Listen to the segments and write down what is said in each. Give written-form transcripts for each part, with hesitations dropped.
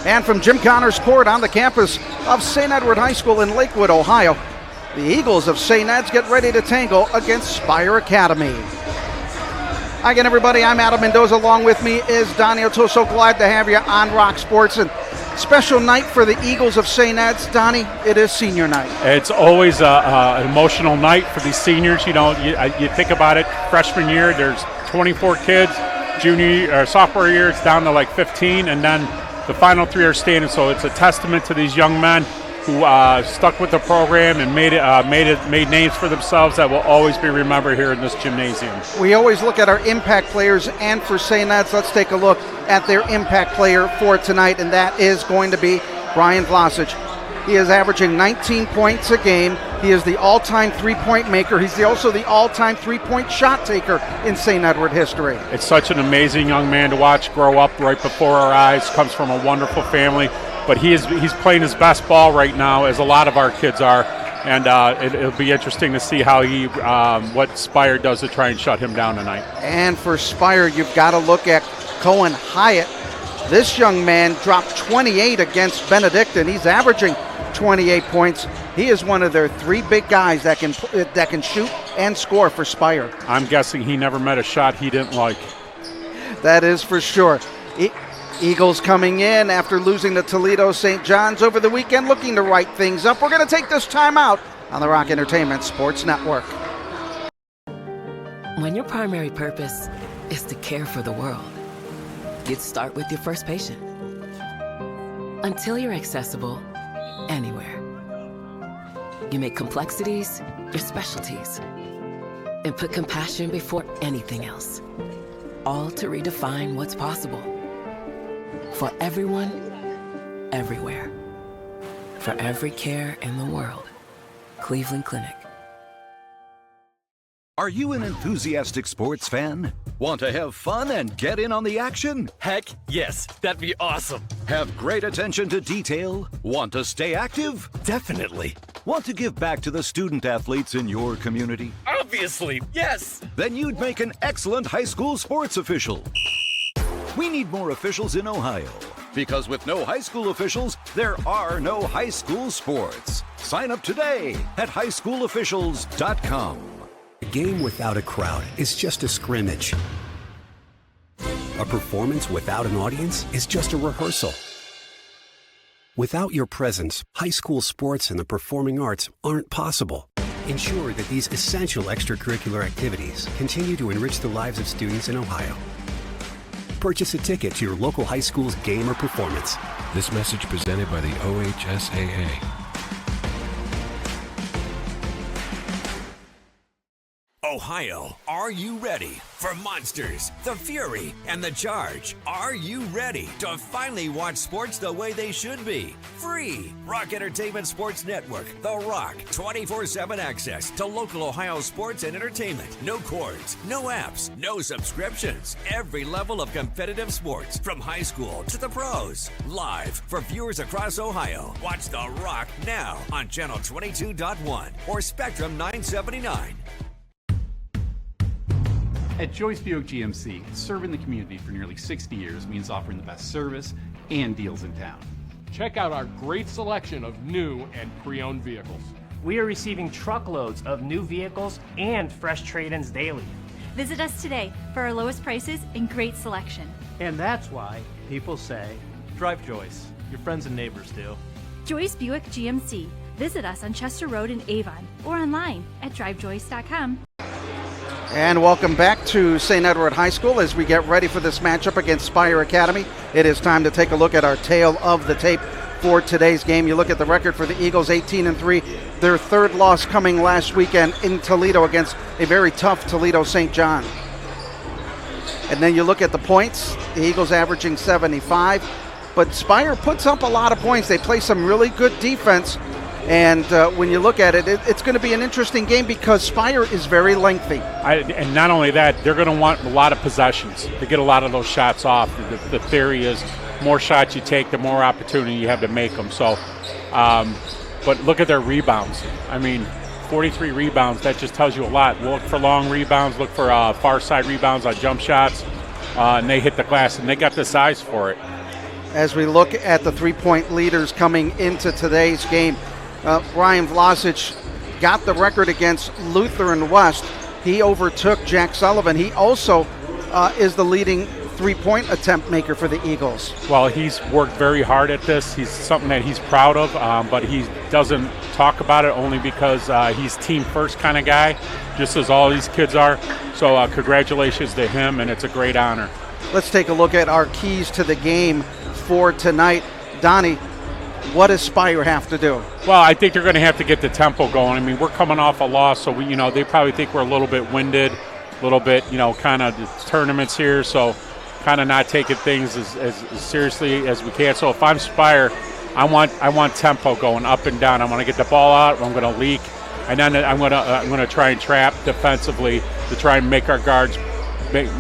And from Jim Connors Court on the campus of St. Edward High School in Lakewood, Ohio, the Eagles of St. Ed's get ready to tangle against Spire Academy. Hi again, everybody. I'm Adam Mendoza. Along with me is Donnie O'Toole. So glad to have you on Rock Sports. And special night for the Eagles of St. Ed's. Donnie, it is senior night. It's always an emotional night for these seniors. You know, you think about it, freshman year, there's 24 kids. Sophomore year, it's down to like 15. And then the final three are standing. So it's a testament to these young men who stuck with the program and made names for themselves that will always be remembered here in this gymnasium. We always look at our impact players, and for St. Ed's, let's take a look at their impact player for tonight, and that is going to be Brian Vlasich. He is averaging 19 points a game. He is the all-time three-point maker. He's also the all-time three-point shot taker in St. Edward history. It's such an amazing young man to watch grow up right before our eyes. Comes from a wonderful family. But he's playing his best ball right now, as a lot of our kids are, and it'll be interesting to see how what Spire does to try and shut him down tonight. And for Spire, you've got to look at Cohen Hyatt. This young man dropped 28 against Benedictine. He's averaging 28 points. He is one of their three big guys that can shoot and score for Spire. I'm guessing he never met a shot he didn't like. That is for sure. Eagles coming in after losing to Toledo St. John's over the weekend, looking to right things up. We're going to take this time out on the Rock Entertainment Sports Network. When your primary purpose is to care for the world, you'd start with your first patient. Until you're accessible anywhere. You make complexities your specialties and put compassion before anything else. All to redefine what's possible. For everyone, everywhere. For every care in the world. Cleveland Clinic. Are you an enthusiastic sports fan? Want to have fun and get in on the action? Heck yes, that'd be awesome. Have great attention to detail? Want to stay active? Definitely. Want to give back to the student athletes in your community? Obviously, yes. Then you'd make an excellent high school sports official. We need more officials in Ohio, because with no high school officials, there are no high school sports. Sign up today at highschoolofficials.com. A game without a crowd is just a scrimmage. A performance without an audience is just a rehearsal. Without your presence, high school sports and the performing arts aren't possible. Ensure that these essential extracurricular activities continue to enrich the lives of students in Ohio. Purchase a ticket to your local high school's game or performance. This message presented by the OHSAA. Ohio, are you ready for Monsters, The Fury, and The Charge? Are you ready to finally watch sports the way they should be? Free Rock Entertainment Sports Network, The Rock, 24/7 access to local Ohio sports and entertainment. No cords, no apps, no subscriptions. Every level of competitive sports, from high school to the pros. Live for viewers across Ohio. Watch The Rock now on Channel 22.1 or Spectrum 979. At Joyce Buick GMC, serving the community for nearly 60 years means offering the best service and deals in town. Check out our great selection of new and pre-owned vehicles. We are receiving truckloads of new vehicles and fresh trade-ins daily. Visit us today for our lowest prices and great selection. And that's why people say, drive Joyce. Your friends and neighbors do. Joyce Buick GMC. Visit us on Chester Road in Avon or online at drivejoyce.com. And welcome back to St. Edward High School as we get ready for this matchup against Spire Academy. It is time to take a look at our tale of the tape for today's game. You look at the record for the Eagles, 18-3, their third loss coming last weekend in Toledo against a very tough Toledo St. John. And then you look at the points, the Eagles averaging 75, but Spire puts up a lot of points. They play some really good defense. And when you look at it, it's going to be an interesting game because Spire is very lengthy. And not only that, they're going to want a lot of possessions to get a lot of those shots off. The theory is more shots you take, the more opportunity you have to make them. So, but look at their rebounds. I mean, 43 rebounds, that just tells you a lot. Look for long rebounds, look for far side rebounds on jump shots, and they hit the glass, and they got the size for it. as we look at the three-point leaders coming into today's game. Ryan Vlasic got the record against Lutheran West. He overtook Jack Sullivan. He also is the leading three-point attempt maker for the Eagles. Well, he's worked very hard at this. He's something that he's proud of, but he doesn't talk about it only because he's team-first kind of guy, just as all these kids are. So congratulations to him, and it's a great honor. Let's take a look at our keys to the game for tonight. Donnie, what does Spire have to do? Well, I think they're going to have to get the tempo going. I mean, we're coming off a loss, so they probably think we're a little bit winded, a little bit, kind of the tournaments here, so kind of not taking things as seriously as we can. So if I'm Spire, I want tempo going up and down. I want to get the ball out. I'm going to leak, and then I'm going to try and trap defensively to try and make our guards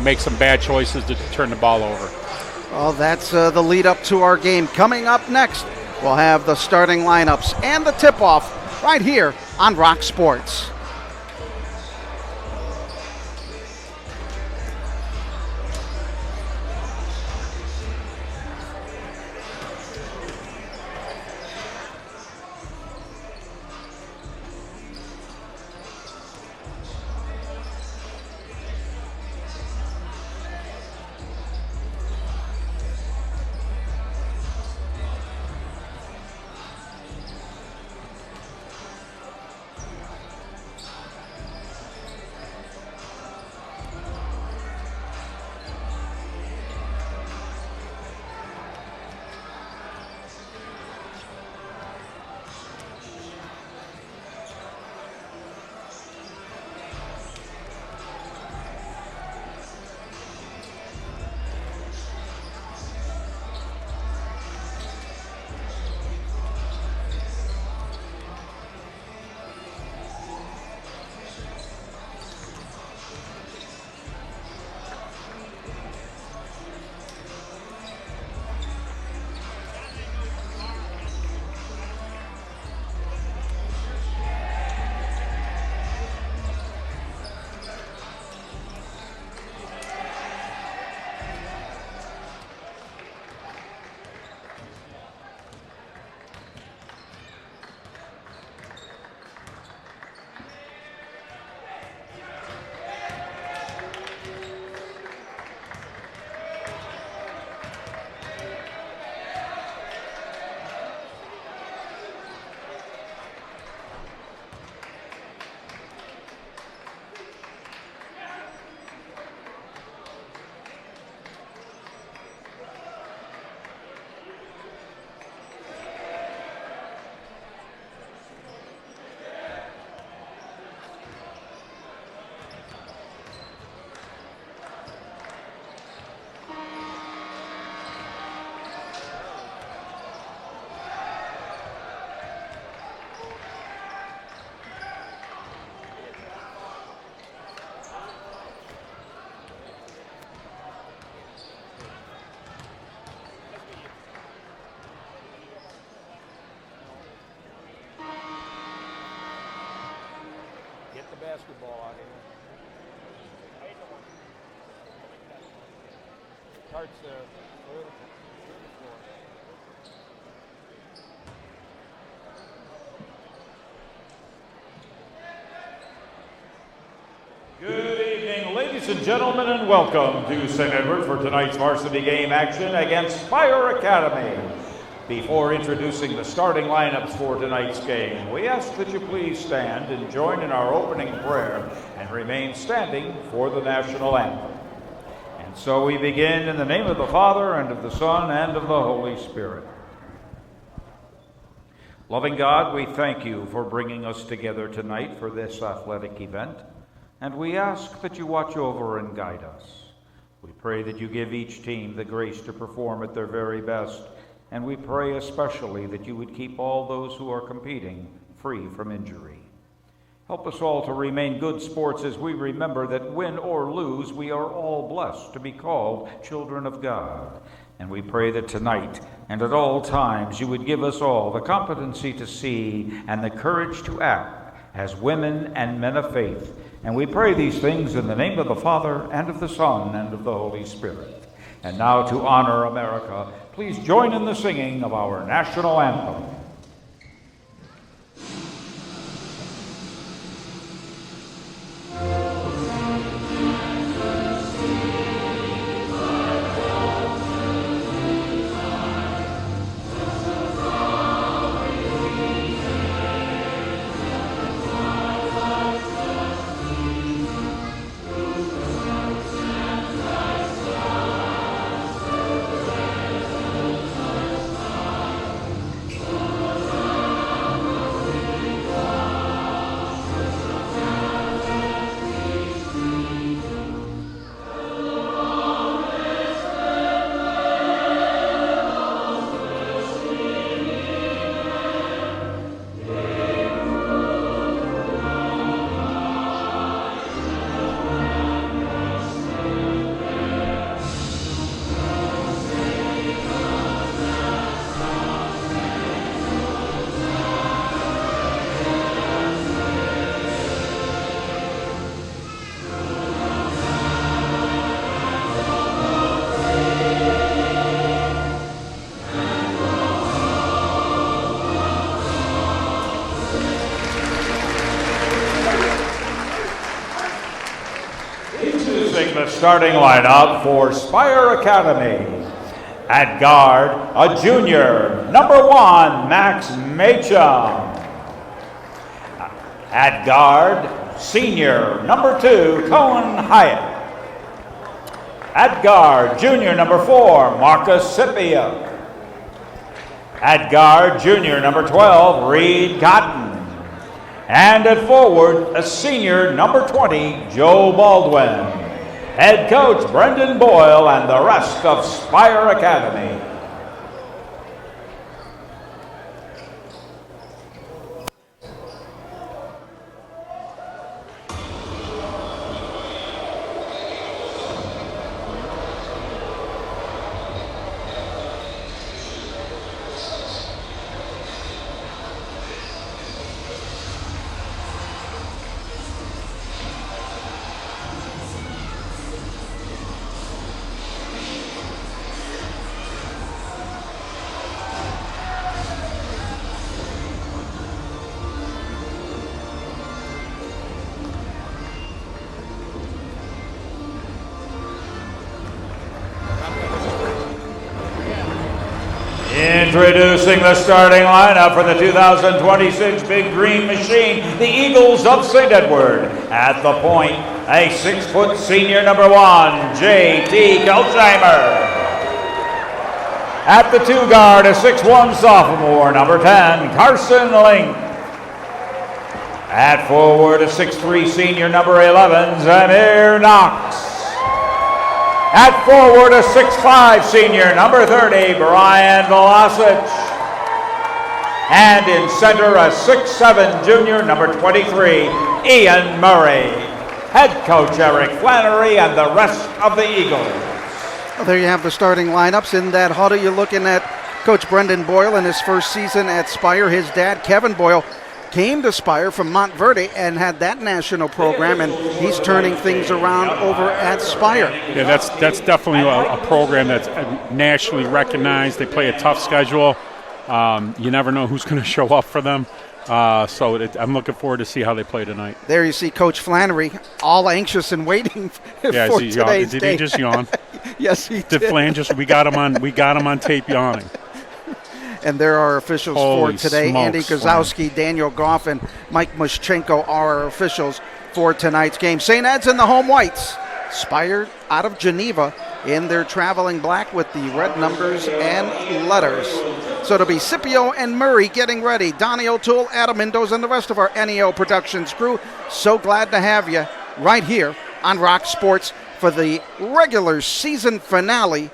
make some bad choices to turn the ball over. Well, that's the lead up to our game. Coming up next, we'll have the starting lineups and the tip-off right here on Rock Sports. Basketball out here. Starts Good evening, ladies and gentlemen, and welcome to St. Edward for tonight's varsity game action against Spire Academy. Before introducing the starting lineups for tonight's game, we ask that you please stand and join in our opening prayer and remain standing for the national anthem. And so we begin in the name of the Father, and of the Son, and of the Holy Spirit. Loving God, we thank you for bringing us together tonight for this athletic event, and we ask that you watch over and guide us. We pray that you give each team the grace to perform at their very best, and we pray especially that you would keep all those who are competing free from injury. Help us all to remain good sports as we remember that win or lose, we are all blessed to be called children of God. And we pray that tonight and at all times you would give us all the competency to see and the courage to act as women and men of faith. And we pray these things in the name of the Father, and of the Son, and of the Holy Spirit. And now, to honor America, please join in the singing of our national anthem. The starting lineup for Spire Academy. At guard, a junior, number 1, Max Macham. At guard, senior, number 2, Cohen Hyatt. At guard, junior, number 4, Marcus Scipio. At guard, junior, number 12, Reed Cotton. And at forward, a senior, number 20, Joe Baldwin. Head coach Brendan Boyle and the rest of Spire Academy. Introducing the starting lineup for the 2026 Big Green Machine, the Eagles of St. Edward. At the point, a 6-foot senior number 1, J.T. Kelsheimer. At the 2 guard, a 6'1 sophomore, number 10, Carson Link. At forward, a 6'3 senior, number 11, Zamir Knox. At forward, a 6'5 senior, number 30, Brian Velasic. And in center, a 6'7 junior, number 23, Ian Murray. Head coach Eric Flannery and the rest of the Eagles. Well, there you have the starting lineups. In that huddle, you're looking at Coach Brendan Boyle in his first season at Spire. His dad, Kevin Boyle, came to Spire from Montverde and had that national program, and he's turning things around over at Spire. Yeah, that's definitely a program that's nationally recognized. They play a tough schedule. You never know who's going to show up for them. I'm looking forward to see how they play tonight. There you see Coach Flannery, all anxious and waiting for today's Did he just yawn? Yes, he did. Flan we got him on tape yawning. And there are officials Holy for today. smokes, Andy Kozowski, Daniel Goff, and Mike Muschenko are our officials for tonight's game. St. Ed's in the home whites. Spire out of Geneva in their traveling black with the red numbers and letters. So it'll be Scipio and Murray getting ready. Donnie O'Toole, Adam Mendoza, and the rest of our NEO Productions crew. So glad to have you right here on Rock Sports for the regular season finale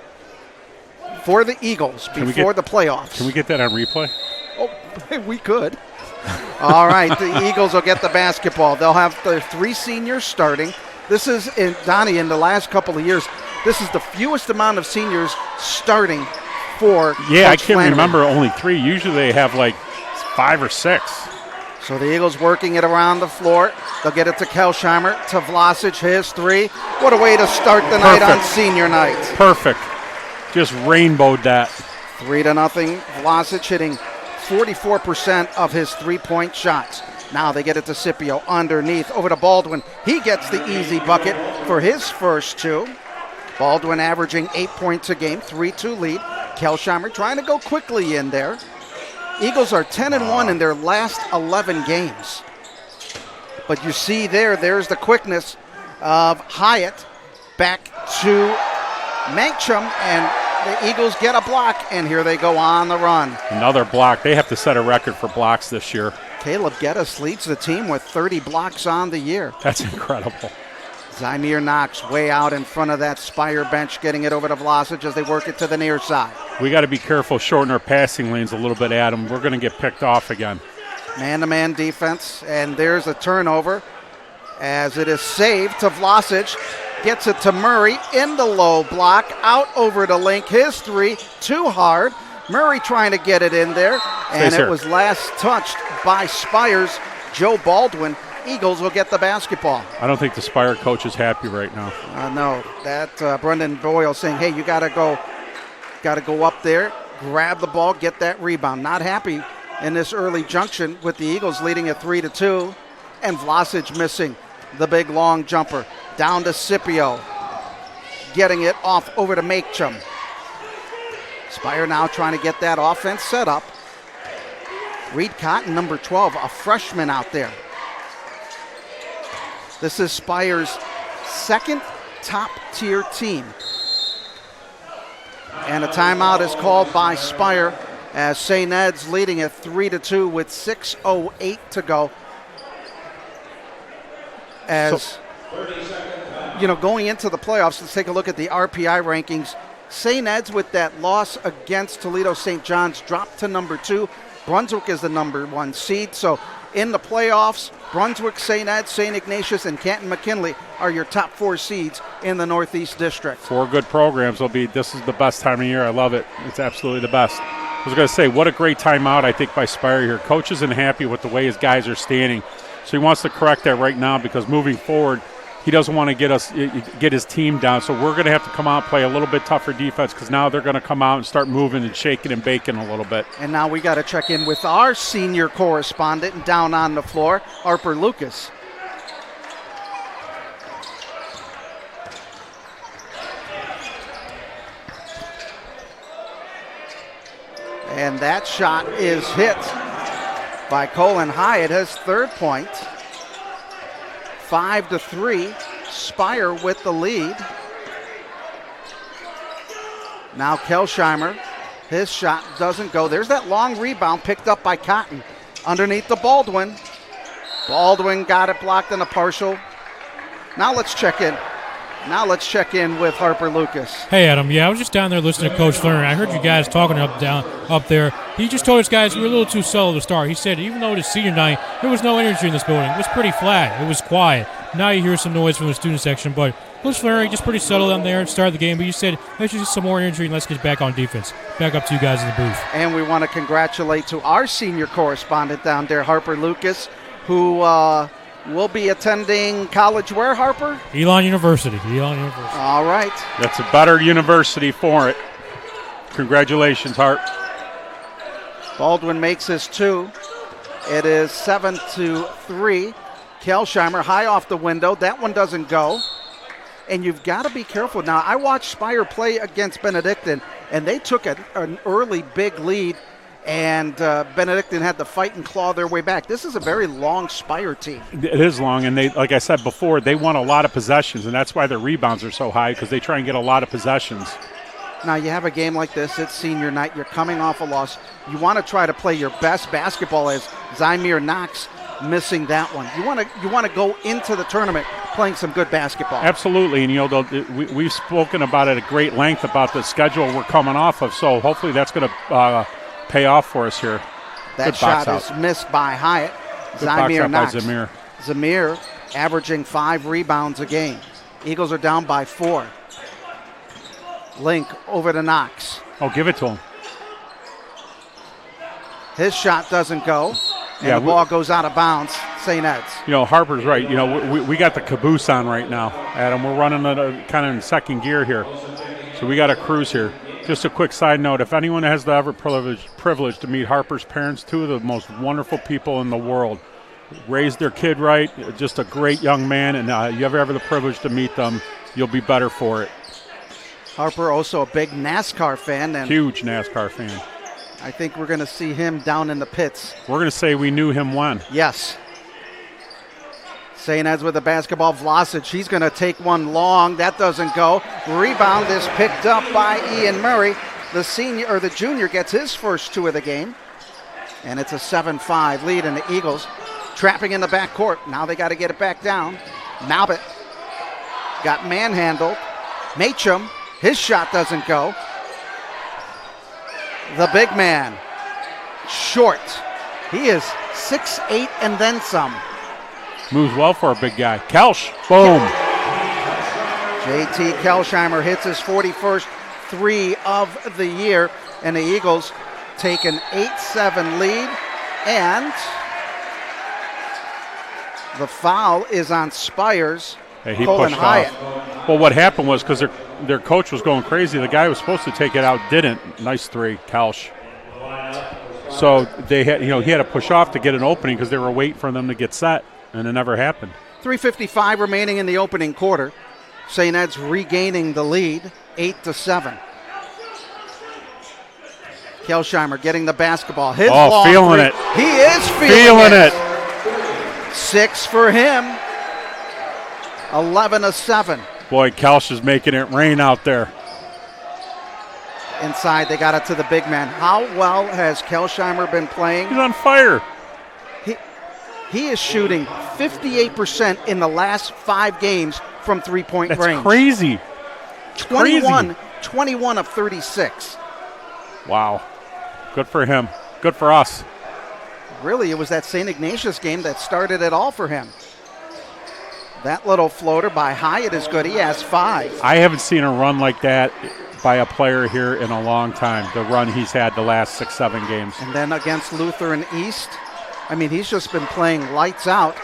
for the Eagles before the playoffs. Can we get that on replay? Oh, we could. All right, the Eagles will get the basketball. They'll have their 3 seniors starting. This is, Donnie, in the last couple of years, this is the fewest amount of seniors starting for Yeah, Coach I can't Flannery. remember only 3. Usually they have like 5 or 6. So the Eagles working it around the floor. They'll get it to Kelsheimer, to Vlasic, his 3. What a way to start the night on senior night. Perfect. Just rainbowed that. 3-0. Vlasic hitting 44% of his three-point shots. Now they get it to Scipio underneath over to Baldwin. He gets the easy bucket for his first two. Baldwin averaging 8 points a game, 3-2 lead. Kelsheimer trying to go quickly in there. Eagles are 10-1 in their last 11 games. But you see there's the quickness of Hyatt back to Mankchum, and the Eagles get a block, and here they go on the run. Another block. They have to set a record for blocks this year. Caleb Geddes leads the team with 30 blocks on the year. That's incredible. Zymir Knox way out in front of that Spire bench, getting it over to Vlasic as they work it to the near side. We got to be careful, shorten our passing lanes a little bit, Adam. We're going to get picked off again. Man-to-man defense, and there's a turnover as it is saved to Vlasic. Gets it to Murray in the low block, out over to Link. His three, too hard. Murray trying to get it in there, and it was last touched by Spire's Joe Baldwin. Eagles will get the basketball. I don't think the Spire coach is happy right now. No, that Brendan Boyle saying, hey, you got to go up there, grab the ball, get that rebound. Not happy in this early junction with the Eagles leading at 3-2, and Vlasic missing the big long jumper. Down to Scipio, getting it off over to Makechum. Spire now trying to get that offense set up. Reed Cotton, number 12, a freshman out there. This is Spire's second top-tier team. And a timeout is called by Spire as St. Ed's leading at 3-2 with 6:08 to go. Going into the playoffs, let's take a look at the RPI rankings. St. Ed's with that loss against Toledo St. John's dropped to number 2. Brunswick is the number 1 seed. So in the playoffs, Brunswick, St. Ed's, St. Ignatius, and Canton-McKinley are your top 4 seeds in the Northeast District. 4 good programs. This is the best time of year. I love it. It's absolutely the best. I was going to say, what a great timeout, I think, by Spire here. Coach isn't happy with the way his guys are standing. So he wants to correct that right now because moving forward, he doesn't want to get his team down. So we're going to have to come out and play a little bit tougher defense because now they're going to come out and start moving and shaking and baking a little bit. And now we got to check in with our senior correspondent and down on the floor, Harper Lucas. And that shot is hit by Colin Hyatt, his third point. 5-3, Spire with the lead. Now Kelsheimer, his shot doesn't go. There's that long rebound picked up by Cotton underneath the Baldwin. Baldwin got it blocked in a partial. Now let's check in. With Harper Lucas. Hey, Adam. Yeah, I was just down there listening to Coach Lerner. I heard you guys talking up there. He just told us guys we were a little too slow to start. He said even though it is senior night, there was no energy in this building. It was pretty flat. It was quiet. Now you hear some noise from the student section, but Coach Lerner just pretty settled down there and started the game. But you said let's just some more energy and let's get back on defense. Back up to you guys in the booth. And we want to congratulate to our senior correspondent down there, Harper Lucas, who will be attending college where, Harper? Elon University. All right. That's a better university for it. Congratulations, Hart. Baldwin makes his 2. It is 7-3. Kelsheimer high off the window. That one doesn't go. And you've got to be careful. Now, I watched Spire play against Benedictine, and they took an early big lead, and Benedictine had to fight and claw their way back. This is a very long Spire team. It is long, and they, like I said before, they want a lot of possessions, and that's why their rebounds are so high because they try and get a lot of possessions. Now, you have a game like this, it's senior night, you're coming off a loss. You want to try to play your best basketball as Zymir Knox missing that one. You want to go into the tournament playing some good basketball. Absolutely, and we've spoken about it at great length about the schedule we're coming off of, so hopefully that's going to pay off for us here. That shot is missed by Hyatt. Zymir Knox. Zymir averaging 5 rebounds a game. Eagles are down by 4. Link over to Knox. Oh, give it to him. His shot doesn't go, and the ball goes out of bounds. St. Ed's. Harper's right. We got the caboose on right now, Adam. We're running kind of in second gear here, so we got to cruise here. Just a quick side note, if anyone has the ever privilege to meet Harper's parents, two of the most wonderful people in the world. Raised their kid right, just a great young man, and you ever have the privilege to meet them, you'll be better for it. Harper also a big NASCAR fan. And huge NASCAR fan. I think we're going to see him down in the pits. We're going to say we knew him when. Yes. St. Ed's with the basketball. Vlasic, he's going to take one long. That doesn't go. Rebound is picked up by Ian Murray. The junior gets his first 2 of the game. And it's a 7-5 lead in the Eagles. Trapping in the backcourt. Now they got to get it back down. Malbit got manhandled. Machum, his shot doesn't go. The big man, short. He is 6'8" and then some. Moves well for a big guy. Kelsch, boom. JT Kelsheimer hits his 41st 3 of the year, and the Eagles take an 8-7 lead, and the foul is on Spire's he Colin pushed Hyatt. Off. Well, what happened was because their coach was going crazy, the guy who was supposed to take it out didn't. Nice 3, Kelsch. So they had, he had to push off to get an opening because they were waiting for them to get set, and it never happened. 3:55 remaining in the opening quarter. St. Ed's regaining the lead, 8-7. Kelsheimer getting the basketball. His long feeling three. it. He is feeling it. 6 for him. 11-7. Boy, Kelsch is making it rain out there. Inside, they got it to the big man. How well has Kelsheimer been playing? He's on fire. He is shooting 58% in the last 5 games from three-point range. That's crazy. 21 of 36. Wow. Good for him. Good for us. Really, it was that St. Ignatius game that started it all for him. That little floater by Hyatt is good. He has 5. I haven't seen a run like that by a player here in a long time, the run he's had the last 6-7 games. And then against Lutheran East, I mean, he's just been playing lights out.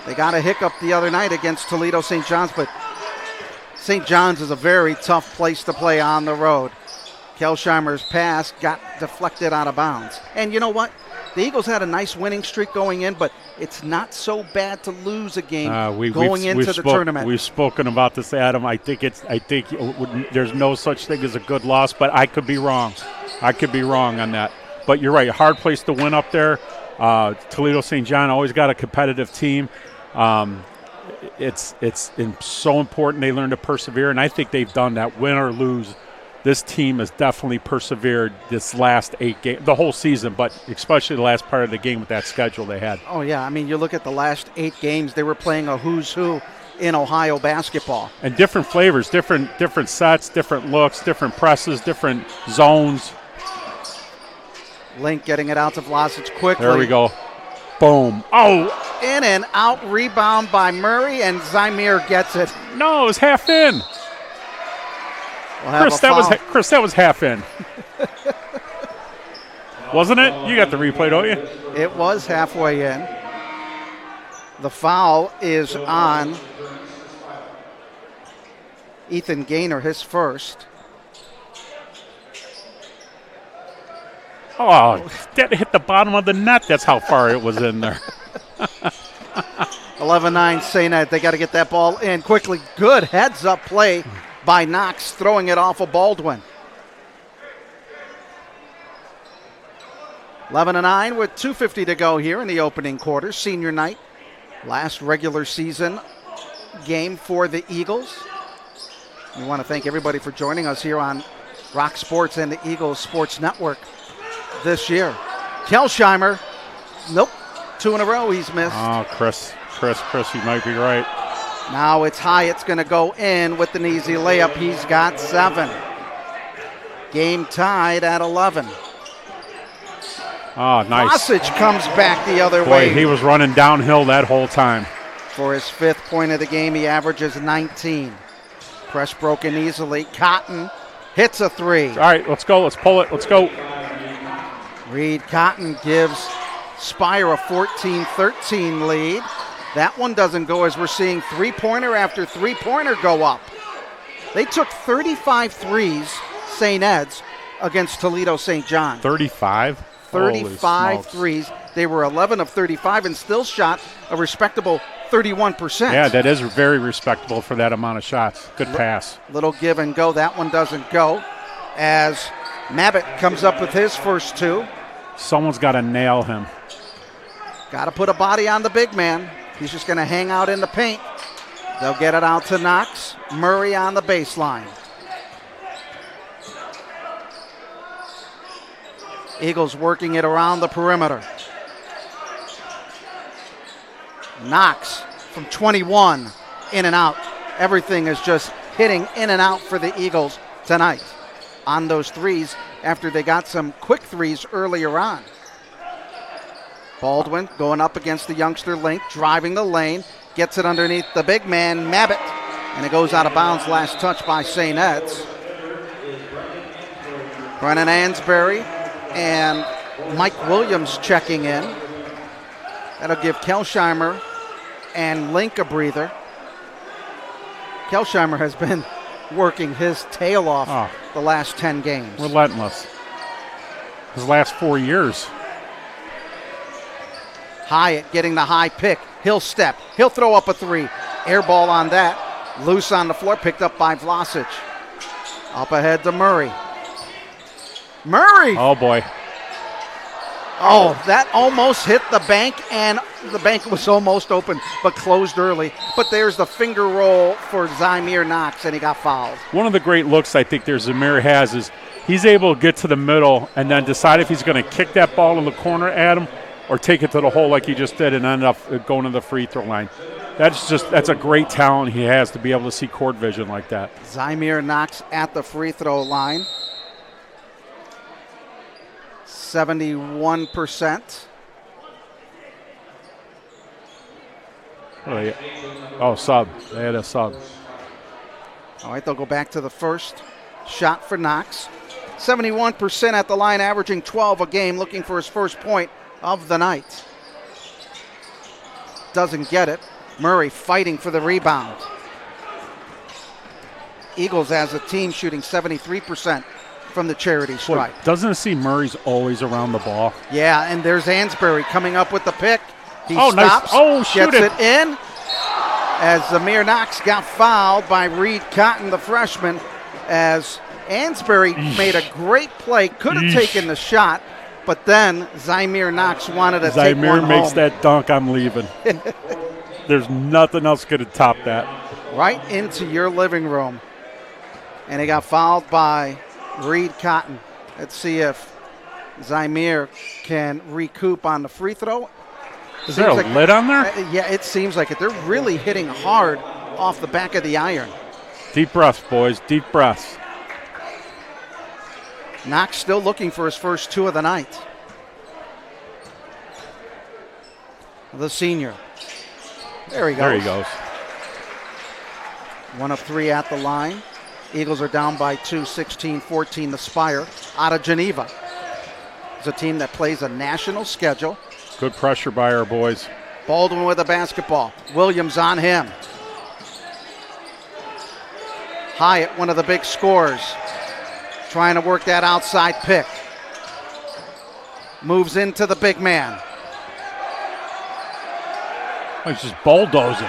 They got a hiccup the other night against Toledo St. John's, but St. John's is a very tough place to play on the road. Kelsheimer's pass got deflected out of bounds. And you know what? The Eagles had a nice winning streak going in, but it's not so bad to lose a game going into the tournament. We've spoken about this, Adam. I think there's no such thing as a good loss, but I could be wrong. I could be wrong on that. But you're right, a hard place to win up there. Toledo St. John always got a competitive team. It's so important they learn to persevere, and I think they've done that. Win or lose, this team has definitely persevered this last 8 games, the whole season, but especially the last part of the game with that schedule they had. Oh, yeah. I mean, you look at the last 8 games, they were playing a who's who in Ohio basketball. And different flavors, different sets, different looks, different presses, different zones. Link getting it out to Vlasic quickly. There we go. Boom. Oh! In and out rebound by Murray, and Zymir gets it. No, it was half in. Chris, that was half in. Wasn't it? You got the replay, don't you? It was halfway in. The foul is on Ethan Gaynor, his first. Oh, that hit the bottom of the net. That's how far it was in there. 11-9 St. Ed. They got to get that ball in quickly. Good heads-up play by Knox, throwing it off of Baldwin. 11-9 with 2:50 to go here in the opening quarter. Senior night, last regular season game for the Eagles. We want to thank everybody for joining us here on Rock Sports and the Eagles Sports Network this year. Kelsheimer, nope, 2 in a row he's missed. Oh, Chris, you might be right. Now it's Hyatt's going to go in with an easy layup. He's got 7. Game tied at 11. Oh, nice. Vlasic comes back the other Boy, way. he was running downhill that whole time. For his 5th point of the game, he averages 19. Press broken easily. Cotton hits a 3. All right, let's go. Let's pull it. Let's go. Reed Cotton gives Spire a 14-13 lead. That one doesn't go as we're seeing 3-pointer after 3-pointer go up. They took 35 threes, St. Ed's, against Toledo St. John. 35? 35 threes. They were 11 of 35 and still shot a respectable 31%. Yeah, that is very respectable for that amount of shots. Good pass. Little give and go. That one doesn't go as Mabbitt comes up with his first two. Someone's got to nail him. Got to put a body on the big man. He's just going to hang out in the paint. They'll get it out to Knox. Murray on the baseline. Eagles working it around the perimeter. Knox from 21, in and out. Everything is just hitting in and out for the Eagles tonight on those threes after they got some quick threes earlier on. Baldwin going up against the youngster Link, driving the lane, gets it underneath the big man, Mabbitt, and it goes out of bounds. Last touch by St. Ed's. Brennan Ansbury and Mike Williams checking in. That'll give Kelsheimer and Link a breather. Kelsheimer has been working his tail off the last 10 games. Relentless. His last 4 years. Hyatt getting the high pick. He'll step. He'll throw up a three. Air ball on that. Loose on the floor, picked up by Vlasic. Up ahead to Murray. Murray! Oh, boy. Oh, that almost hit the bank, and the bank was almost open, but closed early. But there's the finger roll for Zymir Knox, and he got fouled. One of the great looks I think Zamir has is he's able to get to the middle and then decide if he's going to kick that ball in the corner at him or take it to the hole like he just did and end up going to the free throw line. That's a great talent he has to be able to see court vision like that. Zymir Knox at the free throw line. 71%. Sub. They had a sub. All right, they'll go back to the first shot for Knox. 71% at the line, averaging 12 a game, looking for his first point of the night. Doesn't get it. Murray fighting for the rebound. Eagles as a team shooting 73% from the charity stripe. Boy, doesn't it seem Murray's always around the ball? Yeah, and there's Ansbury coming up with the pick. He stops, nice. Shoot gets it in. As Zamir Knox got fouled by Reed Cotton, the freshman, as Ansbury made a great play, could have taken the shot, but then Zymir Knox wanted to take one home. Zymir makes that dunk, I'm leaving. There's nothing else going to top that. Right into your living room. And he got fouled by Reed Cotton. Let's see if Zymir can recoup on the free throw. Is there a lid on there? Yeah, it seems like it. They're really hitting hard off the back of the iron. Deep breaths, boys. Deep breaths. Knox still looking for his first two of the night. The senior. There he goes. There he goes. 1 of 3 at the line. Eagles are down by 2, 16-14. The Spire out of Geneva. It's a team that plays a national schedule. Good pressure by our boys. Baldwin with the basketball. Williams on him. Hyatt, one of the big scorers, trying to work that outside pick. Moves into the big man. He's just bulldozing.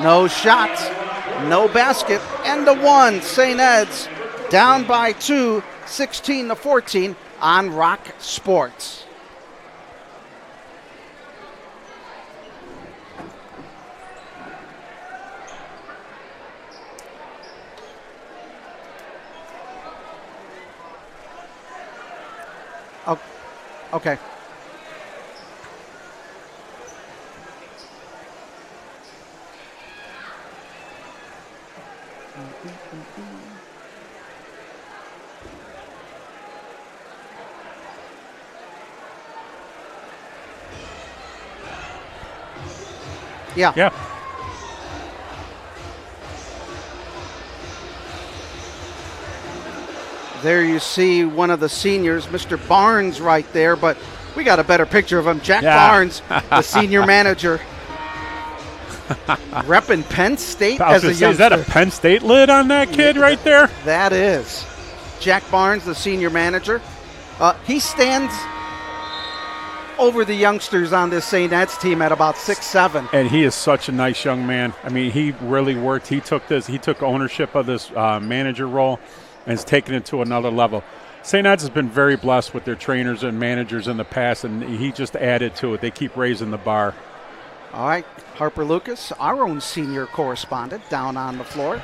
No shots, no basket, and the one. St. Ed's down by 2, 16-14 on Rock Sports. Oh, okay. Yeah. Yeah. There you see one of the seniors, Mr. Barnes, right there, but we got a better picture of him. Jack Barnes, the senior manager. Repping Penn State I was as a gonna say, youngster. is that a Penn State lid on that kid right there? That is. Jack Barnes, the senior manager. He stands over the youngsters on this St. Ed's team at about 6'7". And he is such a nice young man. I mean, he really worked. He took ownership of this manager role and has taken it to another level. St. Ed's has been very blessed with their trainers and managers in the past, and he just added to it. They keep raising the bar. All right, Harper Lucas, our own senior correspondent, down on the floor.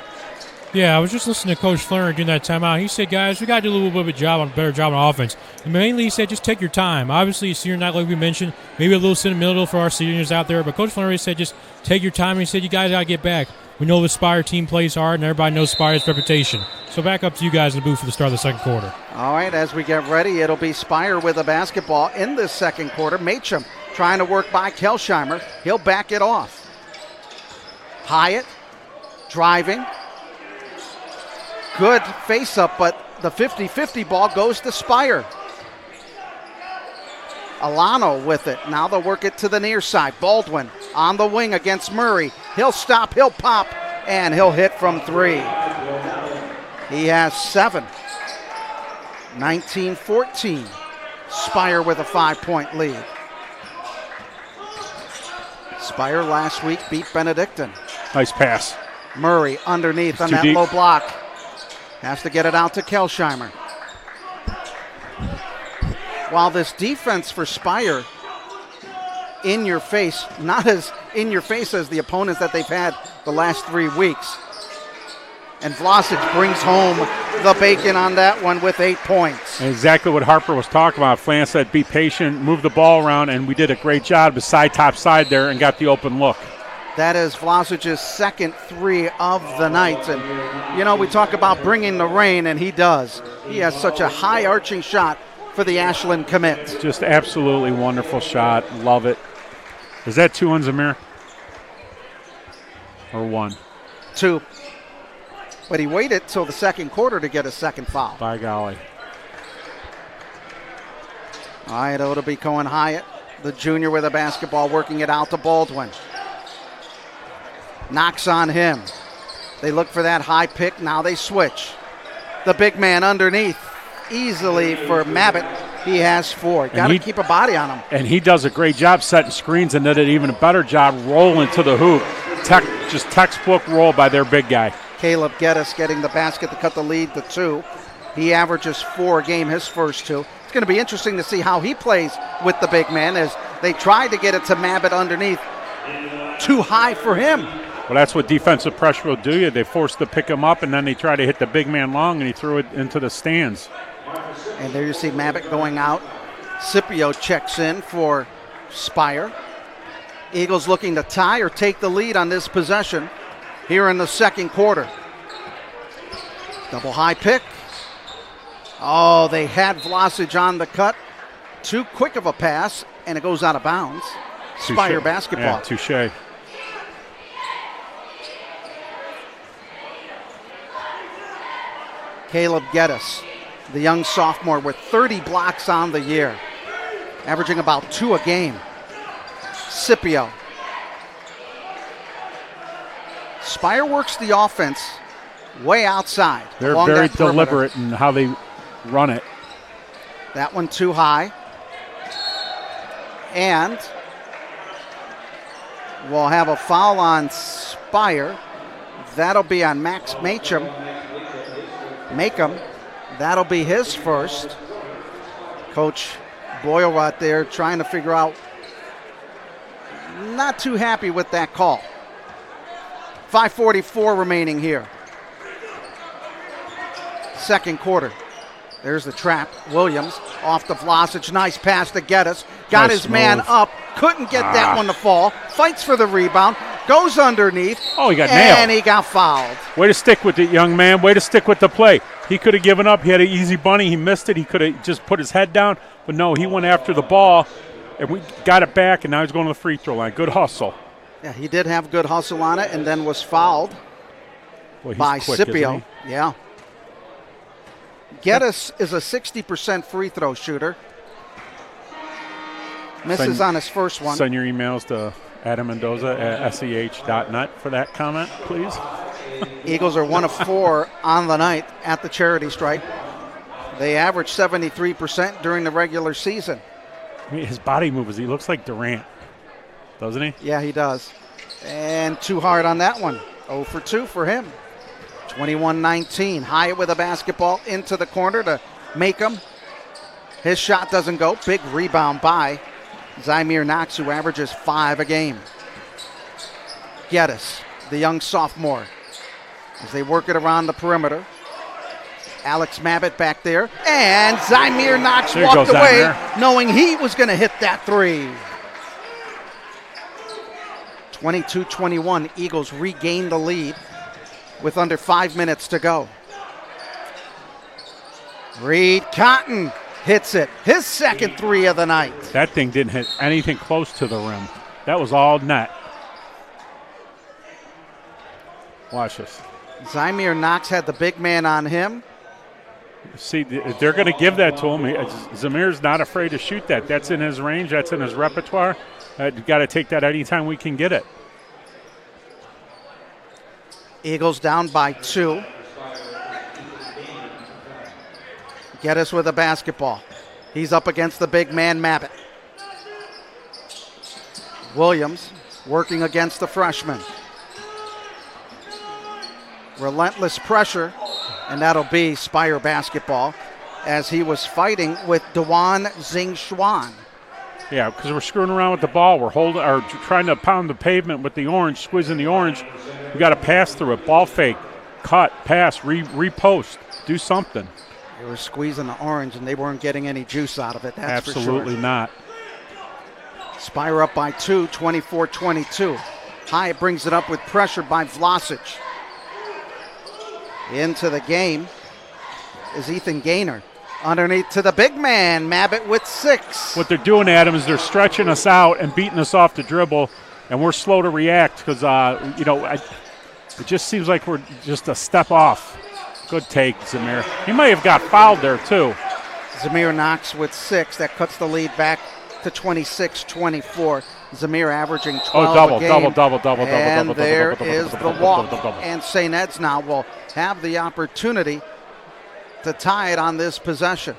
Yeah, I was just listening to Coach Fleury during that timeout. He said, guys, we got to do a little bit of a better job on offense. And mainly, he said, just take your time. Obviously, senior night, like we mentioned, maybe a little sentimental for our seniors out there. But Coach Fleury said, just take your time. And he said, you guys got to get back. We know the Spire team plays hard, and everybody knows Spire's reputation. So back up to you guys in the booth for the start of the second quarter. All right, as we get ready, it'll be Spire with a basketball in this second quarter. Macham trying to work by Kelsheimer. He'll back it off. Hyatt driving. Good face-up, but the 50-50 ball goes to Spire. Alano with it. Now they'll work it to the near side. Baldwin on the wing against Murray. He'll stop, he'll pop, and he'll hit from three. He has 7. 19-14. Spire with a 5-point lead. Spire last week beat Benedictine. Nice pass. Murray underneath on that deep. low block. Has to get it out to Kelsheimer. While this defense for Spire, in your face, not as in your face as the opponents that they've had the last 3 weeks. And Vlasic brings home the bacon on that one with 8 points. Exactly what Harper was talking about. Flan said, be patient, move the ball around, and we did a great job beside top side there and got the open look. That is Vlasic's second 3 of the night. And, you know, we talk about bringing the rain, and he does. He has such a high-arching shot for the Ashland commit. Just absolutely wonderful shot. Love it. Is that 2 on Zamir? Or 1? 2. But he waited till the second quarter to get a second foul. By golly. All right, it'll be Cohen Hyatt, the junior with a basketball, working it out to Baldwin. Knocks on him. They look for that high pick. Now they switch. The big man underneath. Easily for Mabbitt. He has 4. Got to keep a body on him. And he does a great job setting screens and did an even better job rolling to the hoop. Just textbook roll by their big guy. Caleb Geddes getting the basket to cut the lead to 2. He averages 4 a game, his first 2. It's going to be interesting to see how he plays with the big man as they tried to get it to Mabbitt underneath. Too high for him. Well, that's what defensive pressure will do. They force to pick him up, and then they try to hit the big man long, and he threw it into the stands. And there you see Mabbitt going out. Scipio checks in for Spire. Eagles looking to tie or take the lead on this possession here in the second quarter. Double high pick. Oh, they had Vlasic on the cut. Too quick of a pass, and it goes out of bounds. Spire basketball. Yeah, touche. Caleb Geddes, the young sophomore with 30 blocks on the year, averaging about 2 a game. Scipio. Spire works the offense way outside. They're very deliberate in how they run it. That one too high. And we'll have a foul on Spire. That'll be on Max Macham. That'll be his first. Coach Boyle there trying to figure out. Not too happy with that call. 5:44 remaining here. Second quarter. There's the trap. Williams off the Vlasic. Nice pass to Geddes. Got his man up. Couldn't get that one to fall. Fights for the rebound. Goes underneath. Oh, he got nailed. And he got fouled. Way to stick with it, young man. Way to stick with the play. He could have given up. He had an easy bunny. He missed it. He could have just put his head down. But no, he went after the ball, and we got it back, and now he's going to the free throw line. Good hustle. Yeah, he did have good hustle on it and then was fouled by Scipio. Yeah. Geddes is a 60% free throw shooter. Misses on his first one. Send your emails to Adam Mendoza at seh.net for that comment, please. Eagles are 1 of 4 on the night at the charity stripe. They average 73% during the regular season. I mean, his body moves. He looks like Durant, doesn't he? Yeah, he does. And too hard on that one. 0 for 2 for him. 21-19. Hyatt with a basketball into the corner to make him. His shot doesn't go. Big rebound by Zymir Knox, who averages 5 a game. Geddes, the young sophomore, as they work it around the perimeter. Alex Mabbitt back there. And Zymir Knox walked away knowing he was going to hit that three. 22-21. Eagles regain the lead with under 5 minutes to go. Reed Cotton hits it. His second three of the night. That thing didn't hit anything close to the rim. That was all net. Watch this. Zymir Knox had the big man on him. See, they're going to give that to him. Zamir's not afraid to shoot that. That's in his range. That's in his repertoire. You've got to take that anytime we can get it. Eagles down by 2. Geddes with a basketball. He's up against the big man, Mabbitt. Williams working against the freshman. Relentless pressure, and that'll be Spire basketball as he was fighting with Dewan Zing Xuan. Yeah, because we're screwing around with the ball. We're trying to pound the pavement with the orange, squeezing the orange. We got to pass through it. Ball fake, cut, pass, repost, do something. They were squeezing the orange, and they weren't getting any juice out of it. That's absolutely for sure. Not. Spire up by 2, 24-22. Hyatt brings it up with pressure by Vlasic. Into the game is Ethan Gaynor. Underneath to the big man, Mabbitt with 6. What they're doing, Adam, is they're stretching us out and beating us off the dribble, and we're slow to react because, it just seems like we're just a step off. Good take, Zamir. He may have got fouled there, too. Zymir Knox with 6. That cuts the lead back to 26-24. Zamir averaging 12 a game. Double. And there is the walk. And St. Ed's now will have the opportunity to tie it on this possession.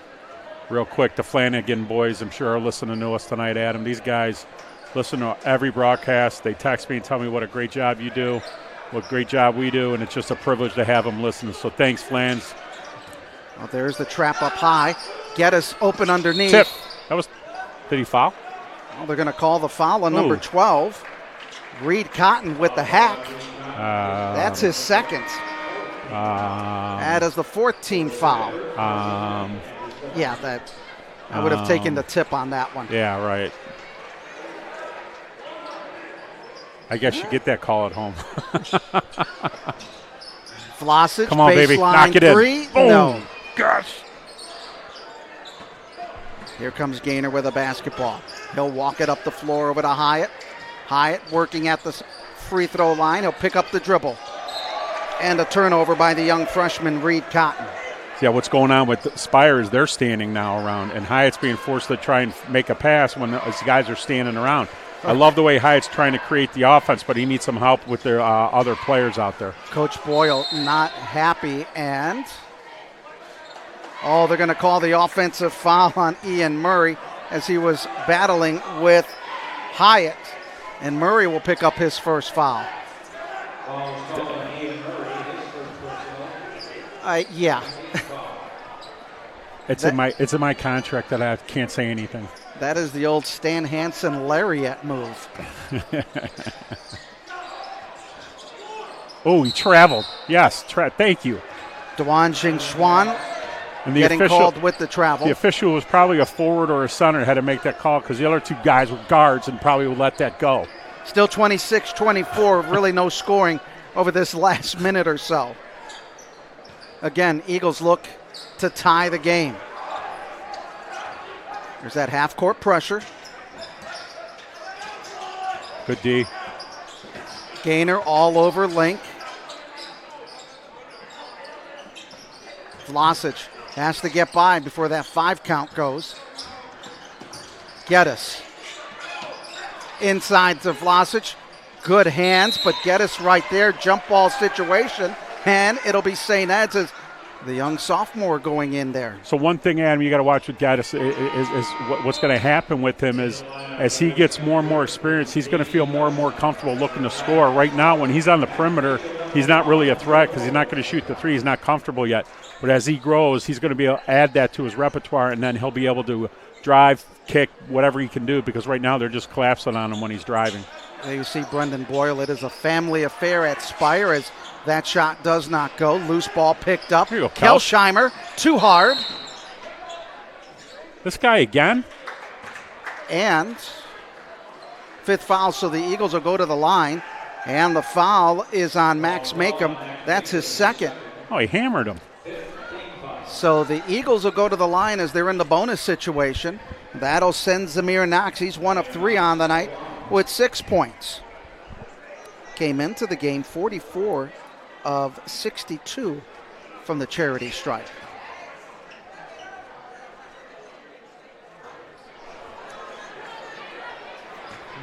Real quick, the Flanagan boys, I'm sure, are listening to us tonight, Adam. These guys listen to every broadcast. They text me and tell me what a great job you do, what great job we do, and it's just a privilege to have them listen. So thanks, Flans. Well, there's the trap up high. Geddes open underneath. Tip. Did he foul? Well, they're going to call the foul on number 12. Reed Cotton with the hack. That's his second. That is the 4th team foul. Yeah, I would have taken the tip on that one. Yeah, right. I guess you get that call at home. Vlasic, come on, baby, knock it three. In. Boom. No. Gosh. Here comes Gaynor with a basketball. He'll walk it up the floor over to Hyatt. Hyatt working at the free throw line. He'll pick up the dribble. And a turnover by the young freshman, Reed Cotton. Yeah, what's going on with Spire is they're standing now around, and Hyatt's being forced to try and make a pass when these guys are standing around. I love the way Hyatt's trying to create the offense, but he needs some help with their other players out there. Coach Boyle not happy, and they're going to call the offensive foul on Ian Murray as he was battling with Hyatt, and Murray will pick up his first foul. Yeah. It's in my contract that I can't say anything. That is the old Stan Hansen lariat move. Oh, he traveled. Yes, thank you. Dewan Jing Xuan getting called with the travel. The official was probably a forward or a center had to make that call because the other two guys were guards and probably would let that go. Still 26-24, really no scoring over this last minute or so. Again, Eagles look to tie the game. There's that half-court pressure. Good D. Gaynor all over Link. Vlasic has to get by before that 5 count goes. Geddes inside to Vlasic. Good hands, but Geddes right there. Jump ball situation, and it'll be St. Ed's as the young sophomore going in there. So one thing, Adam, you got to watch with Geddes is what's going to happen with him is as he gets more and more experience, he's going to feel more and more comfortable looking to score. Right now, when he's on the perimeter, he's not really a threat because he's not going to shoot the three. He's not comfortable yet. But as he grows, he's going to be able to add that to his repertoire, and then he'll be able to drive, kick, whatever he can do, because right now they're just collapsing on him when he's driving. There you see Brendan Boyle. It is a family affair at Spire as that shot does not go. Loose ball picked up. Here you go, Kelsheimer, too hard. This guy again? And fifth foul, so the Eagles will go to the line. And the foul is on Max Makem. That's his second. Oh, he hammered him. So the Eagles will go to the line as they're in the bonus situation. That'll send Zamir Knox. He's 1 of 3 on the night with 6 points. Came into the game 44 of 62 from the charity stripe.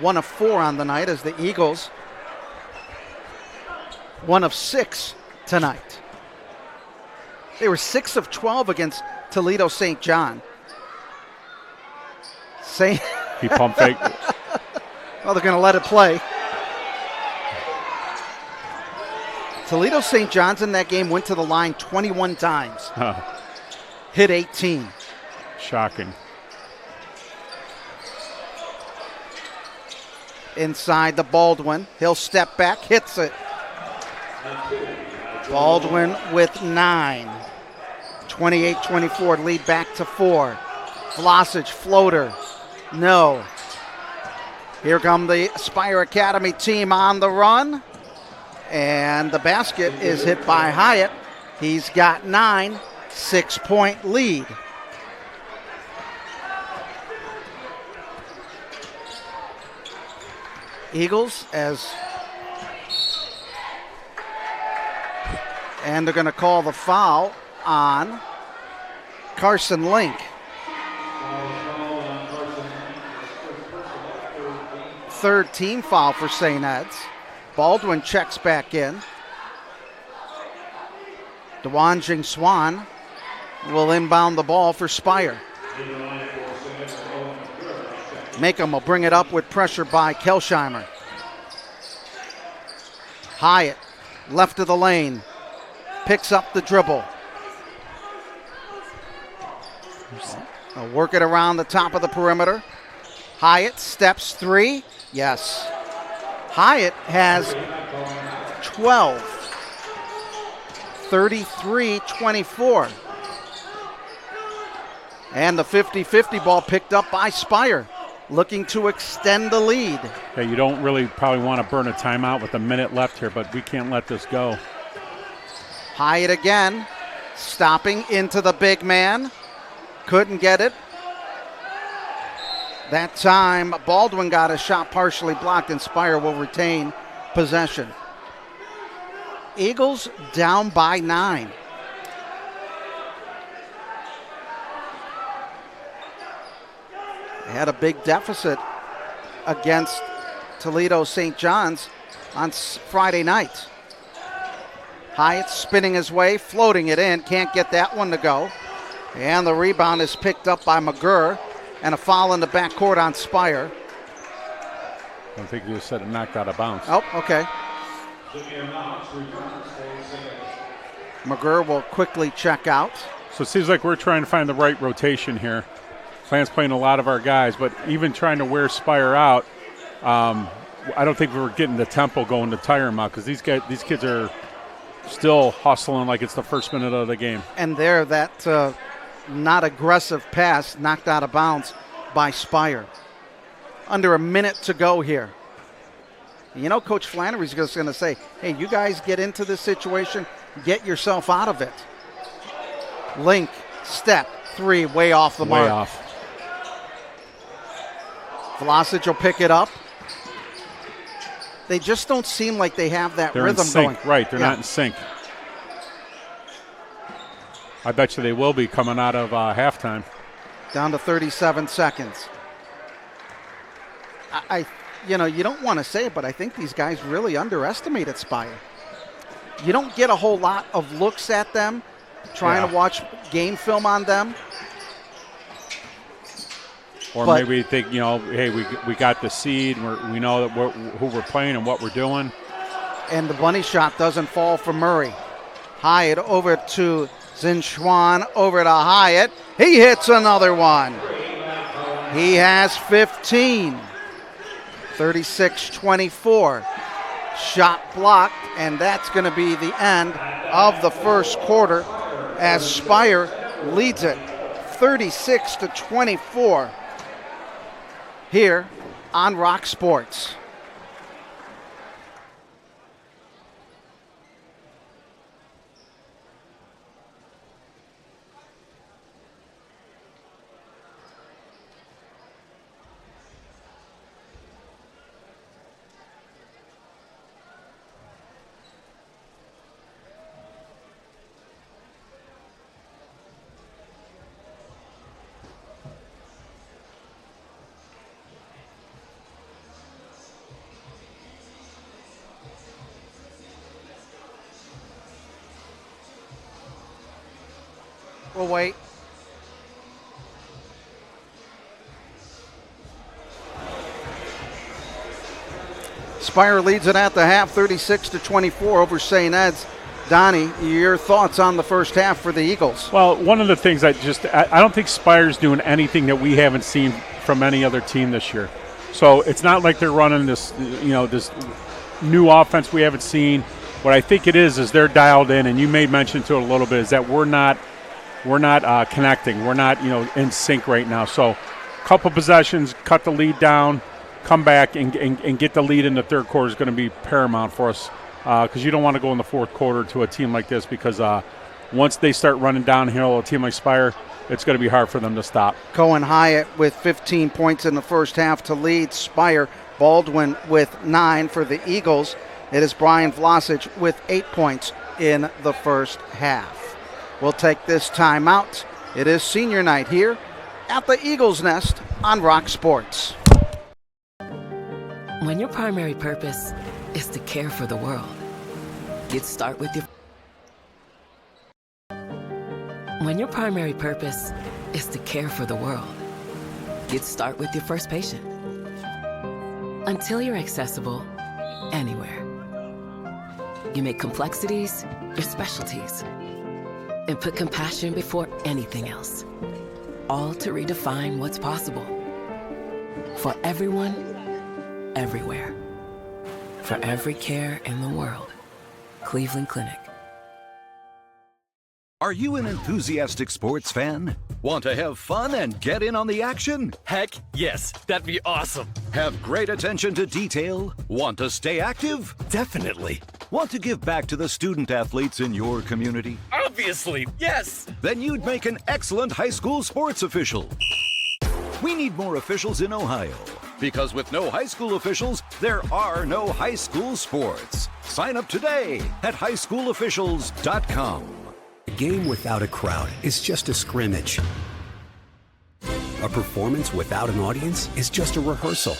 One of 4 on the night as the Eagles 1 of 6 tonight. They were 6 of 12 against Toledo St. John. He pump fake. Well, they're going to let it play. Toledo St. John's in that game went to the line 21 times. Hit 18. Shocking. Inside the Baldwin. He'll step back, hits it. Baldwin with 9. 28-24, lead back to 4. Vlasic, floater. No. Here come the Spire Academy team on the run. And the basket is hit by Hyatt. He's got 9, 6-point lead. Eagles and they're going to call the foul on Carson Link. Third team foul for St. Ed's. Baldwin checks back in. Dewanjing Swan will inbound the ball for Spire. Makem will bring it up with pressure by Kelsheimer. Hyatt, left of the lane, picks up the dribble. I'll work it around the top of the perimeter. Hyatt steps 3. Yes. Hyatt has 12. 33-24. And the 50-50 ball picked up by Spire, looking to extend the lead. Yeah, you don't really probably want to burn a timeout with a minute left here, but we can't let this go. Hyatt again, stopping into the big man. Couldn't get it. That time, Baldwin got a shot partially blocked, and Spire will retain possession. Eagles down by 9. They had a big deficit against Toledo St. John's on Friday night. Hyatt spinning his way, floating it in, can't get that one to go. And the rebound is picked up by McGurr, and a foul in the backcourt on Spire. I don't think you said it knocked out of bounds. Oh, okay. McGurr will quickly check out. So it seems like we're trying to find the right rotation here. Plan's playing a lot of our guys, but even trying to wear Spire out, I don't think we were getting the tempo going to tire them out because these kids are still hustling like it's the first minute of the game. And there, that not aggressive pass knocked out of bounds by Spire. Under a minute to go here. You know, Coach Flannery's just going to say, hey, you guys get into this situation, get yourself out of it. Link, step, 3, way off the mark. Way off. Vlasic will pick it up. They just don't seem like they have that They're rhythm in sync. going. Right, they're not in sync. I bet you they will be coming out of halftime. Down to 37 seconds. I you don't want to say it, but I think these guys really underestimated Spire. You don't get a whole lot of looks at them, trying to watch game film on them. Or maybe you think, hey, we got the seed. We know that who we're playing and what we're doing. And the bunny shot doesn't fall for Murray. Hyatt over to Zinchuan, over to Hyatt. He hits another one. He has 15. 36-24. Shot blocked, and that's going to be the end of the first quarter as Spire leads it 36-24 here on Rock Sports. We'll wait. Spire leads it at the half, 36-24 over St. Ed's. Donnie, your thoughts on the first half for the Eagles? Well, one of the things I don't think Spire's doing anything that we haven't seen from any other team this year. So it's not like they're running this, this new offense we haven't seen. What I think it is they're dialed in, and you made mention to it a little bit, is that we're not connecting. We're not, in sync right now. So a couple possessions, cut the lead down, come back and get the lead in the third quarter is going to be paramount for us because you don't want to go in the fourth quarter to a team like this because once they start running downhill, a team like Spire, it's going to be hard for them to stop. Cohen Hyatt with 15 points in the first half to lead Spire. Baldwin with 9 for the Eagles. It is Brian Vlasic with 8 points in the first half. We'll take this time out. It is senior night here at the Eagles Nest on Rock Sports. When your primary purpose is to care for the world, you'd start with your... When your primary purpose is to care for the world, you'd start with your first patient. Until you're accessible anywhere. You make complexities your specialties. And put compassion before anything else. All to redefine what's possible. For everyone, everywhere. For every care in the world. Cleveland Clinic. Are you an enthusiastic sports fan? Want to have fun and get in on the action? Heck yes, that'd be awesome. Have great attention to detail? Want to stay active? Definitely. Want to give back to the student athletes in your community? Obviously, yes. Then you'd make an excellent high school sports official. We need more officials in Ohio. Because with no high school officials, there are no high school sports. Sign up today at highschoolofficials.com. A game without a crowd is just a scrimmage. A performance without an audience is just a rehearsal.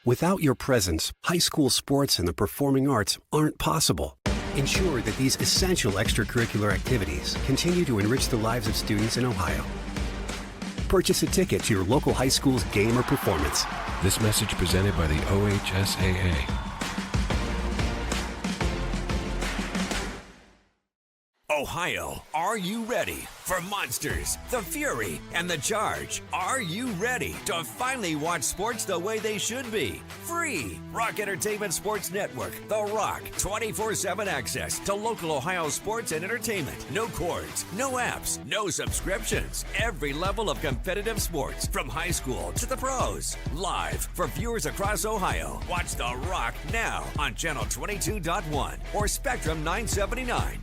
Without your presence, high school sports and the performing arts aren't possible. Ensure that these essential extracurricular activities continue to enrich the lives of students in Ohio. Purchase a ticket to your local high school's game or performance. This message presented by the OHSAA. Ohio, are you ready for Monsters, the Fury, and the Charge? Are you ready to finally watch sports the way they should be? Free Rock Entertainment Sports Network, The Rock, 24/7 access to local Ohio sports and entertainment. No cords, no apps, no subscriptions. Every level of competitive sports, from high school to the pros. Live for viewers across Ohio. Watch The Rock now on Channel 22.1 or Spectrum 979.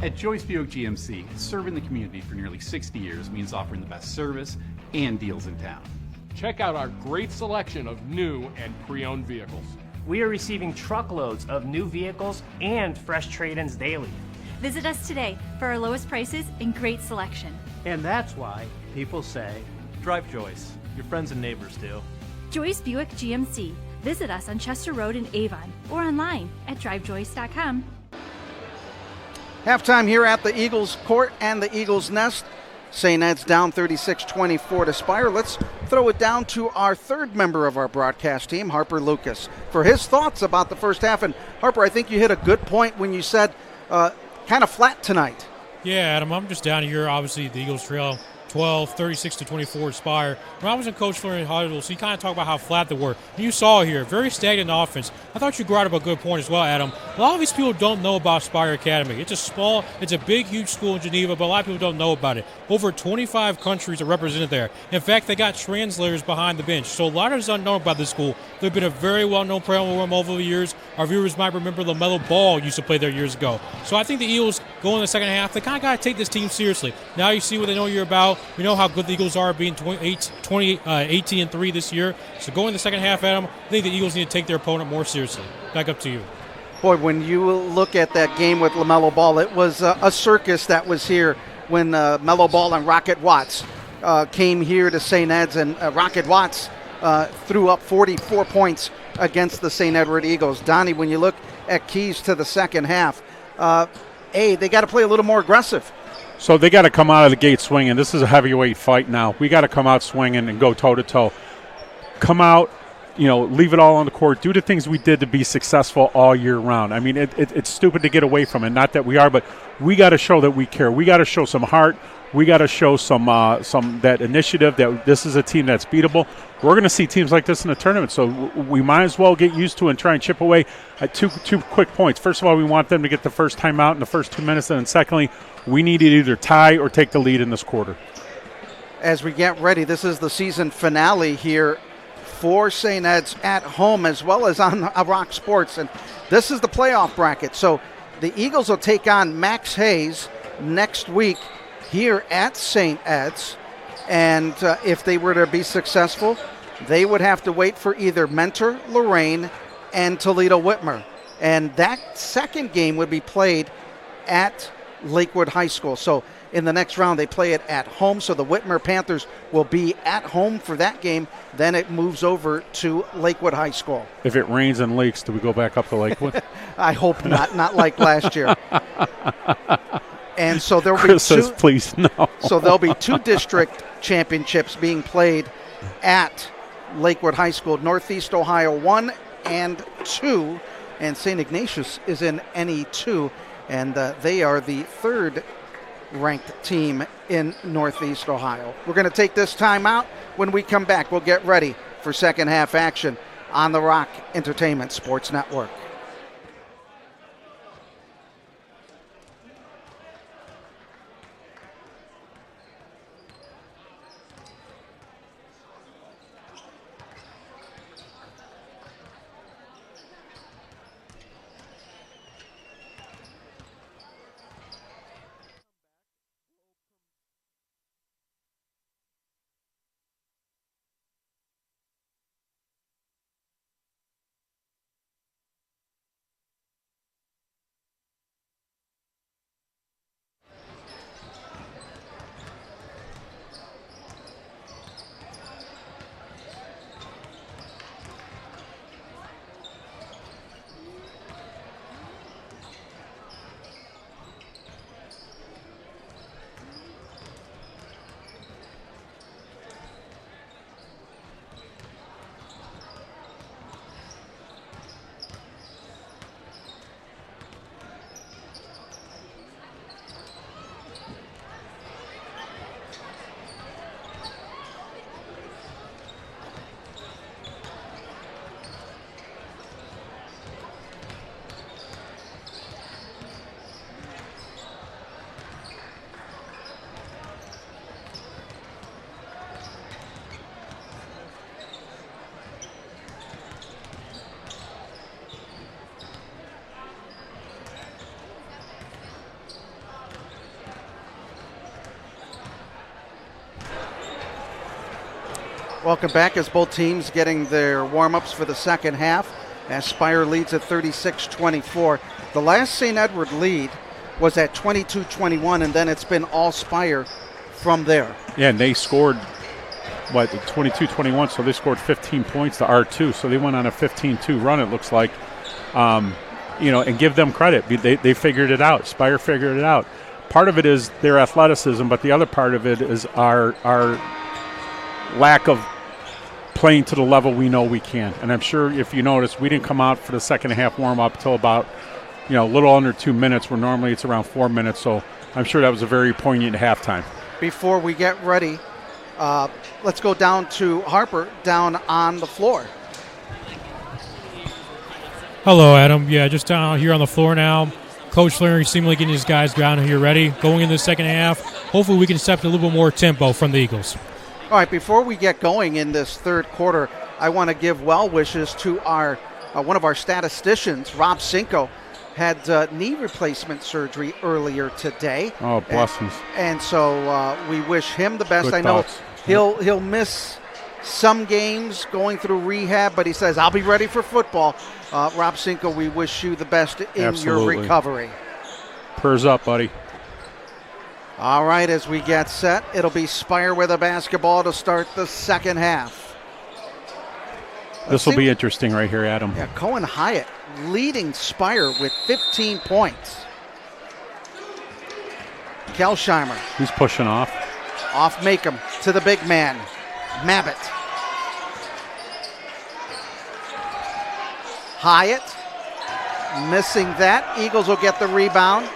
At Joyce Buick GMC, serving the community for nearly 60 years means offering the best service and deals in town. Check out our great selection of new and pre-owned vehicles. We are receiving truckloads of new vehicles and fresh trade-ins daily. Visit us today for our lowest prices and great selection. And that's why people say, Drive Joyce. Your friends and neighbors do. Joyce Buick GMC. Visit us on Chester Road in Avon or online at drivejoyce.com. Halftime here at the Eagles Court and the Eagles Nest. St. Ed's down 36-24 to Spire. Let's throw it down to our third member of our broadcast team, Harper Lucas, for his thoughts about the first half. And Harper, I think you hit a good point when you said kind of flat tonight. Yeah, Adam, I'm just down here. Obviously, the Eagles trail 36-24 Spire. When I was in Coach Fleury Huddle, so he kind of talked about how flat they were. And you saw here, very stagnant offense. I thought you brought up a good point as well, Adam. A lot of these people don't know about Spire Academy. It's a big, huge school in Geneva, but a lot of people don't know about it. Over 25 countries are represented there. In fact, they got translators behind the bench. So a lot is unknown about this school. They've been a very well-known program over the years. Our viewers might remember LaMelo Ball used to play there years ago. So I think the Eagles go in the second half. They kind of got to take this team seriously. Now you see what they know you're about. We know how good the Eagles are, being 18-3 this year. So going in the second half, Adam, I think the Eagles need to take their opponent more seriously. Back up to you. Boy, when you look at that game with LaMelo Ball, it was a circus that was here when Melo Ball and Rocket Watts came here to St. Ed's, and Rocket Watts threw up 44 points against the St. Edward Eagles. Donnie, when you look at keys to the second half, they got to play a little more aggressive. So they got to come out of the gate swinging. This is a heavyweight fight now. We got to come out swinging and go toe-to-toe. Come out, leave it all on the court. Do the things we did to be successful all year round. I mean, it's stupid to get away from it. Not that we are, but we got to show that we care. We got to show some heart. We got to show some that initiative that this is a team that's beatable. We're going to see teams like this in the tournament, so we might as well get used to it and try and chip away at two quick points. First of all, we want them to get the first time out in the first 2 minutes, and then secondly, we need to either tie or take the lead in this quarter. As we get ready, this is the season finale here for St. Ed's at home as well as on Rock Sports, and this is the playoff bracket. So the Eagles will take on Max Hayes next week here at St. Ed's, and if they were to be successful, they would have to wait for either Mentor, Lorraine, and Toledo Whitmer, and that second game would be played at Lakewood High School. So in the next round, they play it at home, so the Whitmer Panthers will be at home for that game. Then it moves over to Lakewood High School. If it rains and leaks, do we go back up to Lakewood? I hope not like last year. And so there will Chris be says, please, no. So there'll be two district championships being played at Lakewood High School, Northeast Ohio 1 and 2, and St. Ignatius is in NE2, and they are the third-ranked team in Northeast Ohio. We're going to take this time out. When we come back, we'll get ready for second half action on the Rock Entertainment Sports Network. Welcome back as both teams getting their warm-ups for the second half as Spire leads at 36-24. The last St. Edward lead was at 22-21, and then it's been all Spire from there. Yeah, and they scored 22-21, so they scored 15 points to R2, so they went on a 15-2 run, it looks like. And give them credit. They figured it out. Spire figured it out. Part of it is their athleticism, but the other part of it is our lack of playing to the level we know we can. And I'm sure if you notice, we didn't come out for the second half warm-up until about, a little under 2 minutes, where normally it's around 4 minutes. So I'm sure that was a very poignant halftime. Before we get ready, let's go down to Harper down on the floor. Hello, Adam. Yeah, just down here on the floor now. Coach Leary seemingly getting his guys down here ready. Going into the second half, hopefully we can accept a little bit more tempo from the Eagles. All right, before we get going in this third quarter, I want to give well wishes to our one of our statisticians, Rob Cinco, had knee replacement surgery earlier today. Oh, blessings. And so we wish him the best. Good I know thoughts. he'll miss some games going through rehab, but he says, I'll be ready for football. Rob Cinco, we wish you the best in Absolutely. your recovery. Prayers up, buddy. All right, as we get set, it'll be Spire with a basketball to start the second half. This will be interesting right here, Adam. Yeah, Cohen Hyatt leading Spire with 15 points. Kelsheimer. He's pushing off. Off Makem to the big man, Mabbitt. Hyatt missing that. Eagles will get the rebound.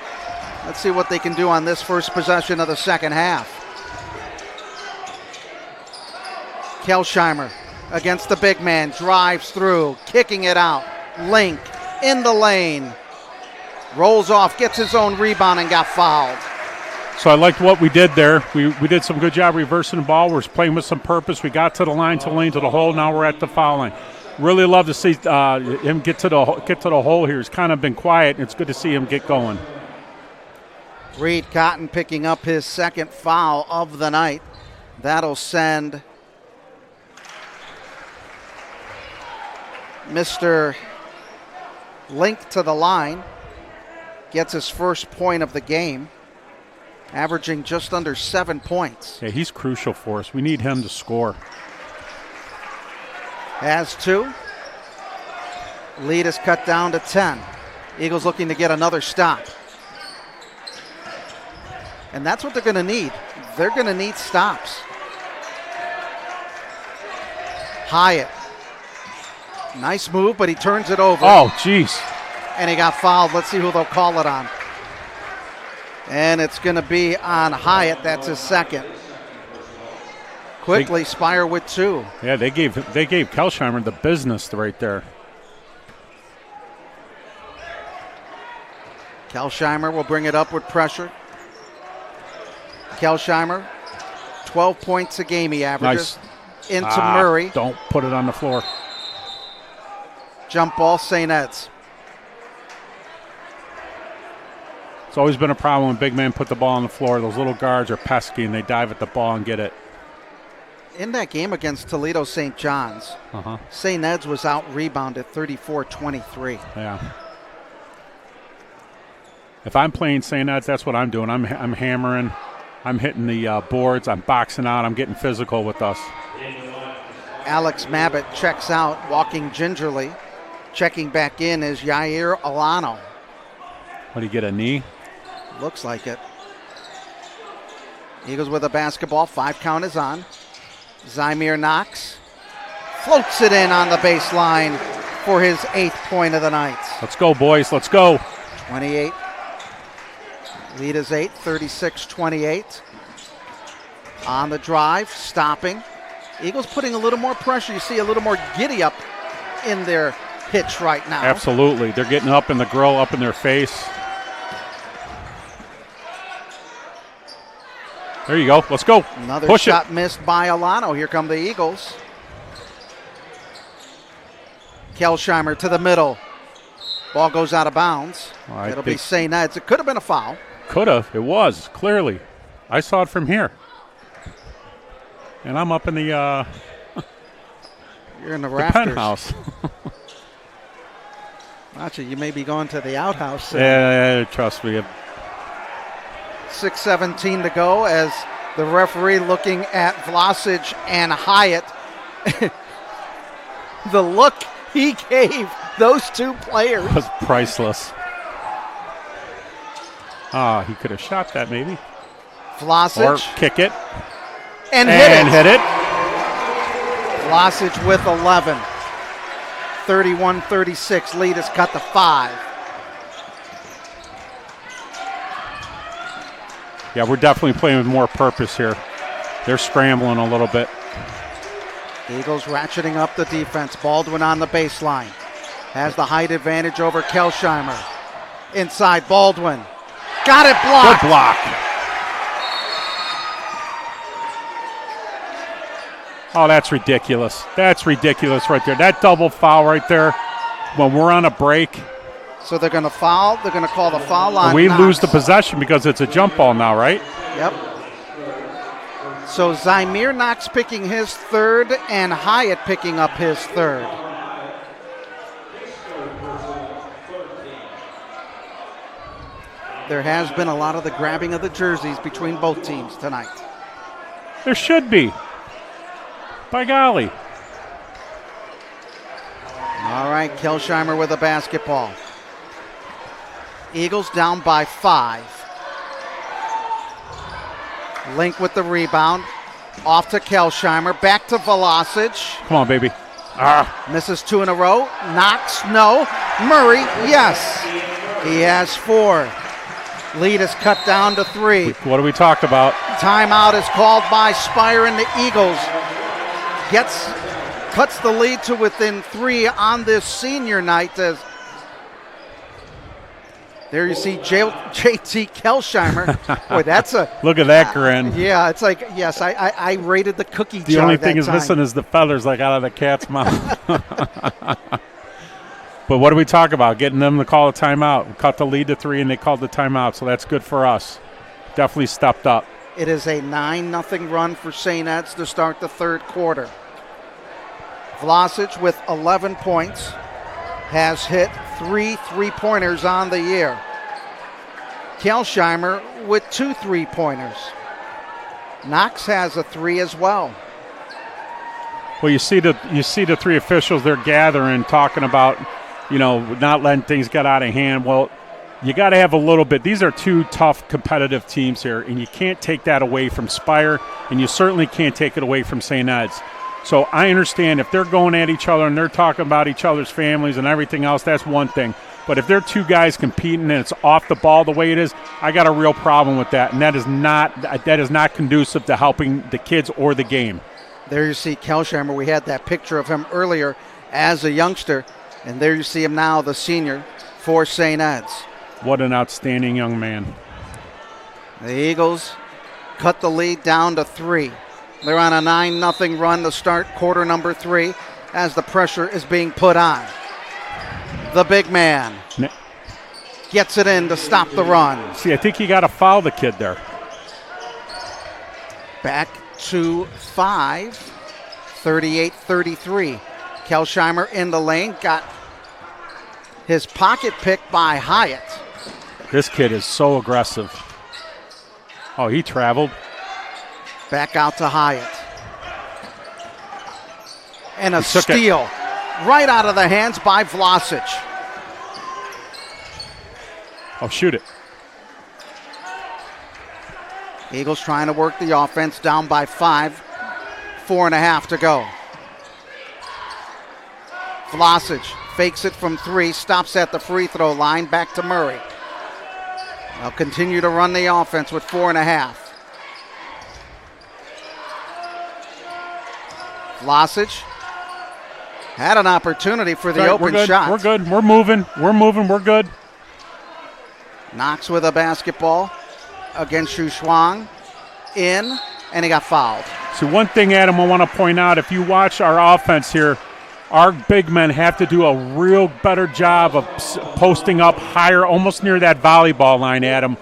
Let's see what they can do on this first possession of the second half. Kelsheimer against the big man, drives through, kicking it out. Link in the lane. Rolls off, gets his own rebound and got fouled. So I liked what we did there. We did some good job reversing the ball. We're playing with some purpose. We got to the line, to the lane, to the hole. Now we're at the foul line. Really love to see him get to the hole here. He's kind of been quiet. It's good to see him get going. Reed Cotton picking up his second foul of the night. That'll send Mr. Link to the line. Gets his first point of the game, averaging just under 7 points. Yeah, he's crucial for us. We need him to score. Has two. Lead is cut down to 10. Eagles looking to get another stop. And that's what they're going to need. They're going to need stops. Hyatt. Nice move, but he turns it over. Oh, jeez. And he got fouled. Let's see who they'll call it on. And it's going to be on Hyatt. That's his second. Quickly, Spire with two. Yeah, they gave Kelsheimer the business right there. Kelsheimer will bring it up with pressure. Kelsheimer, 12 points a game he averages. Nice. Into Murray. Don't put it on the floor. Jump ball, St. Ed's. It's always been a problem when big men put the ball on the floor. Those little guards are pesky, and they dive at the ball and get it. In that game against Toledo St. John's, St. Ed's was out-rebounded 34-23. Yeah. If I'm playing St. Ed's, that's what I'm doing. I'm hammering. I'm hitting the boards. I'm boxing out. I'm getting physical with us. Alex Mabbitt checks out, walking gingerly. Checking back in is Yair Alano. What, did he get a knee? Looks like it. Eagles with a basketball. 5 count is on. Zymir Knox floats it in on the baseline for his 8th point of the night. Let's go, boys. Let's go. 28. Lead is 8, 36-28. On the drive, stopping. Eagles putting a little more pressure. You see a little more giddy up in their pitch right now. Absolutely. They're getting up in the grill, up in their face. There you go. Let's go. Another Push shot it. missed by Alano. Here come the Eagles. Kelsheimer to the middle. Ball goes out of bounds. It'll be St. Ed's. It could have been a foul. Could have. It was, clearly. I saw it from here. And I'm up in the You're in the rafters. penthouse. Actually, you may be going to the outhouse. Yeah, trust me. 6:17 to go as The referee looking at Vlasic and Hyatt. The look he gave those two players was priceless. He could have shot that maybe. Vlasic. Or kick it. And hit it. Vlasic with 11. 31-36. Lead is cut to 5. Yeah, we're definitely playing with more purpose here. They're scrambling a little bit. Eagles ratcheting up the defense. Baldwin on the baseline. Has the height advantage over Kelsheimer. Inside, Baldwin. Got it blocked. Good block. Oh, that's ridiculous. That's ridiculous right there. That double foul right there when we're on a break. So they're going to foul. They're going to call the foul on We Knox. lose the possession because it's a jump ball now, right? Yep. So Zymir Knox picking his third and Hyatt picking up his third. There has been a lot of the grabbing of the jerseys between both teams tonight. There should be. By golly. All right, Kelsheimer with a basketball. Eagles down by 5. Link with the rebound. Off to Kelsheimer. Back to Vlasic. Come on, baby. Misses 2 in a row. Knox, no. Murray, yes. He has 4. Lead is cut down to 3. What do we talk about? Timeout is called by Spire, and the Eagles cuts the lead to within 3 on this senior night. As there you see JT Kelsheimer. Boy, that's a look at that grin. Yeah, it's like, yes, I rated the cookie jar. The only thing that is time. missing is the feathers like out of the cat's mouth. But what do we talk about? Getting them to call a timeout. We cut the lead to 3 and they called the timeout, so that's good for us. Definitely stepped up. It is a 9-0 run for St. Ed's to start the third quarter. Vlasic with 11 points has hit 3 3-pointers on the year. Kelsheimer with 2 3-pointers. Knox has a 3 as well. Well, you see the 3 officials, they're gathering, talking about, not letting things get out of hand. Well, you got to have a little bit. These are 2 tough, competitive teams here, and you can't take that away from Spire, and you certainly can't take it away from St. Ed's. So I understand if they're going at each other and they're talking about each other's families and everything else, that's one thing. But if they're 2 guys competing and it's off the ball the way it is, I got a real problem with that, and that is not conducive to helping the kids or the game. There you see Kelsheimer. We had that picture of him earlier as a youngster, and there you see him now, the senior for St. Ed's. What an outstanding young man. The Eagles cut the lead down to 3. They're on a 9-0 run to start quarter number 3 as the pressure is being put on. The big man gets it in to stop the run. See, I think you got to foul the kid there. Back to 5, 38-33. Kelsheimer in the lane, got his pocket picked by Hyatt. This kid is so aggressive. Oh, he traveled. Back out to Hyatt. And a steal right out of the hands by Vlasic. Oh, shoot it. Eagles trying to work the offense, down by 5. 4.5 to go. Vlasic fakes it from 3, stops at the free throw line, back to Murray. They'll continue to run the offense with 4.5. Vlasic had an opportunity for the open shot. We're good. We're moving. We're good. Knox with a basketball against Shushwang. In, and he got fouled. So one thing, Adam, I want to point out, if you watch our offense here, our big men have to do a real better job of posting up higher, almost near that volleyball line, Adam.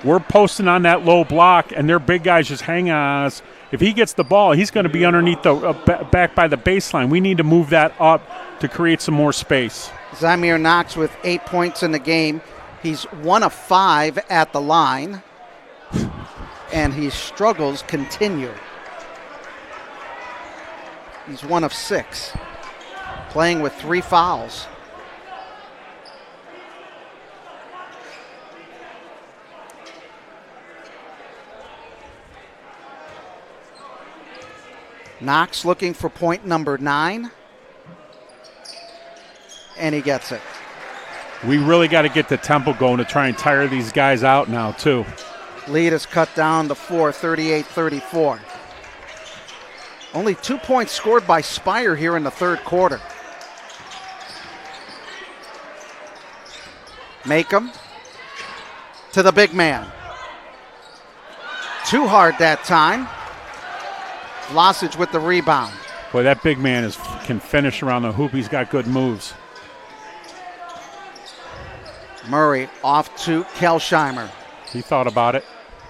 We're posting on that low block, and their big guys just hang on us. If he gets the ball, he's going to be underneath the back by the baseline. We need to move that up to create some more space. Zymir Knox with 8 points in the game. He's 1 of 5 at the line. and his struggles continue. He's 1 of 6, playing with 3 fouls. Knox looking for point number 9, and he gets it. We really got to get the tempo going to try and tire these guys out now, too. Lead is cut down to 4, 38-34. Only 2 points scored by Spire here in the third quarter. Makem to the big man. Too hard that time. Vlasic with the rebound. Boy, that big man can finish around the hoop. He's got good moves. Murray off to Kelsheimer. He thought about it.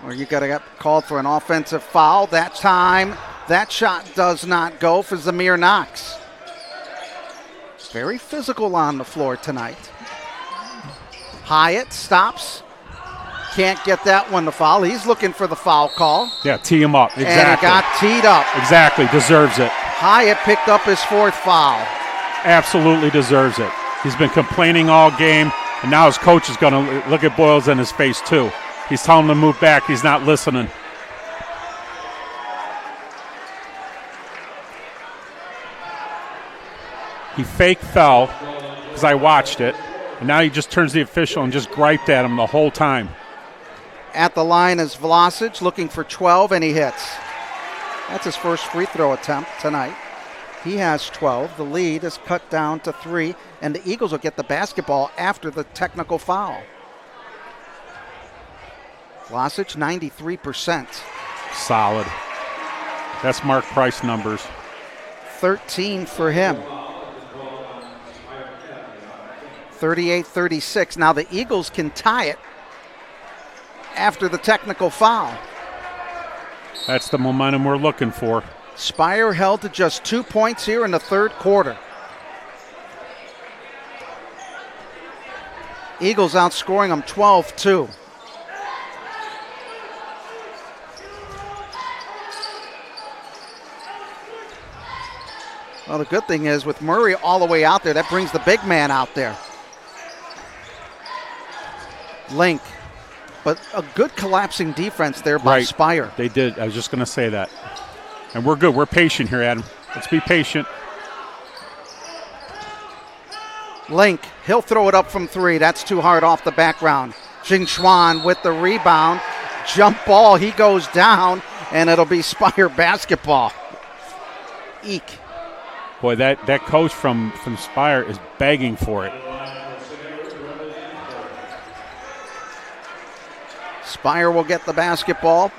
Or you got to get called for an offensive foul. That time, that shot does not go for Zamir Knox. Very physical on the floor tonight. Hyatt stops. Can't get that one to foul. He's looking for the foul call. Yeah, tee him up. Exactly. And he got teed up. Exactly. Deserves it. Hyatt picked up his 4th foul. Absolutely deserves it. He's been complaining all game, and now his coach is going to look at Boyles in his face, too. He's telling him to move back. He's not listening. He fake fell because I watched it, and now he just turns the official and just griped at him the whole time. At the line is Vlasic looking for 12, and he hits. That's his first free throw attempt tonight. He has 12. The lead is cut down to 3, and the Eagles will get the basketball after the technical foul. Vlasic, 93%. Solid. That's Mark Price numbers. 13 for him. 38-36. Now the Eagles can tie it after the technical foul. That's the momentum we're looking for. Spire held to just 2 points here in the third quarter. Eagles outscoring them 12-2. Well, the good thing is with Murray all the way out there, that brings the big man out there. Link. But a good collapsing defense there by Spire. They did. I was just going to say that. And we're good. We're patient here, Adam. Let's be patient. Link, he'll throw it up from 3. That's too hard off the background. Jingxuan with the rebound. Jump ball. He goes down, and it'll be Spire basketball. Eek. Boy, that coach from Spire is begging for it. Spire will get the basketball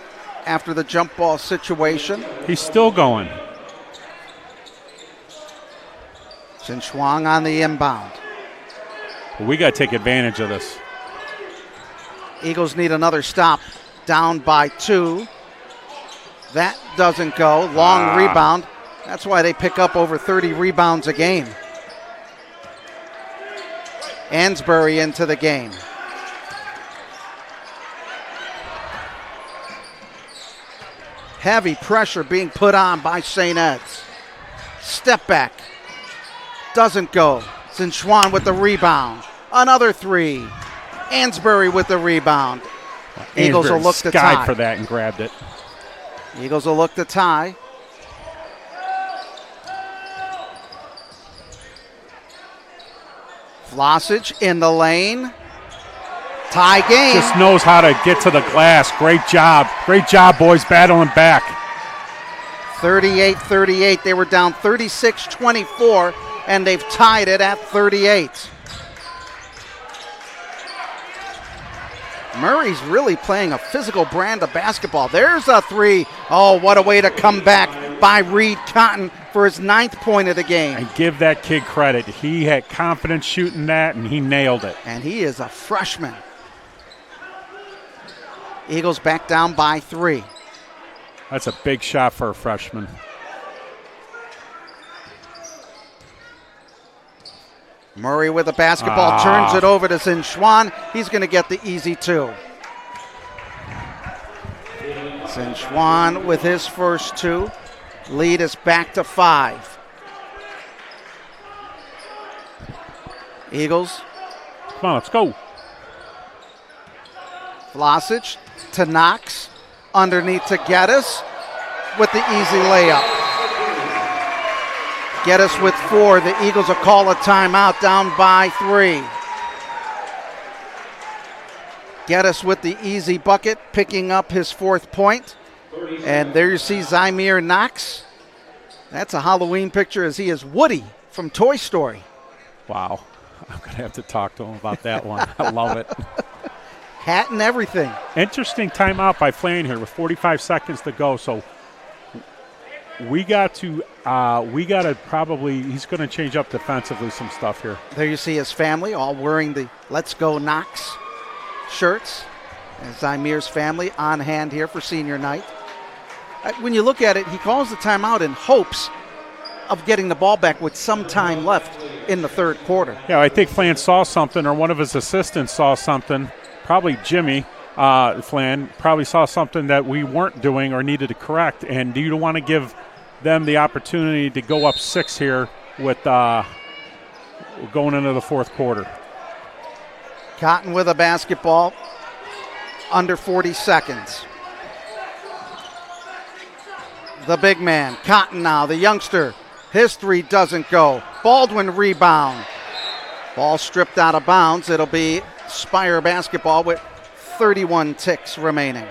after the jump ball situation. He's still going. Jingxuan on the inbound. Well, we got to take advantage of this. Eagles need another stop. Down by 2. That doesn't go. Long rebound. That's why they pick up over 30 rebounds a game. Ansbury into the game. Heavy pressure being put on by St. Ed's. Step back. Doesn't go. Jingxuan with the rebound. Another 3. Ansbury with the rebound. Eagles will look to tie. Skied for that and grabbed it. Eagles will look to tie. Vlasic in the lane. Tie game. Just knows how to get to the glass. Great job. Great job, boys, battling back. 38-38. They were down 36-24, and they've tied it at 38. Murray's really playing a physical brand of basketball. There's a 3. Oh, what a way to come back by Reed Cotton for his 9th point of the game. And give that kid credit. He had confidence shooting that, and he nailed it. And he is a freshman. Eagles back down by 3. That's a big shot for a freshman. Murray with the basketball, turns it over to Jingxuan. He's going to get the easy 2. Sinchuan with his first two. Lead is back to 5. Eagles. Come on, let's go. Vlasic to Knox. Underneath to Geddes with the easy layup. Geddes with 4. The Eagles will call a timeout, down by 3. Geddes with the easy bucket, picking up his 4th point. And there you see Zymir Knox. That's a Halloween picture as he is Woody from Toy Story. Wow. I'm going to have to talk to him about that one. I love it. Hat and everything. Interesting timeout by Flaherty here with 45 seconds to go. So we got to probably, he's going to change up defensively some stuff here. There you see his family all wearing the Let's Go Knox shirts. And Zymir's family on hand here for senior night. When you look at it, he calls the timeout in hopes of getting the ball back with some time left in the third quarter. Yeah, I think Flan saw something, or one of his assistants saw something. Probably Jimmy Flan probably saw something that we weren't doing or needed to correct. And do you want to give them the opportunity to go up 6 here with going into the fourth quarter? Cotton with a basketball. Under 40 seconds. The big man, Cotton now, the youngster. His 3 doesn't go. Baldwin rebound. Ball stripped out of bounds. It'll be Spire basketball with 31 ticks remaining.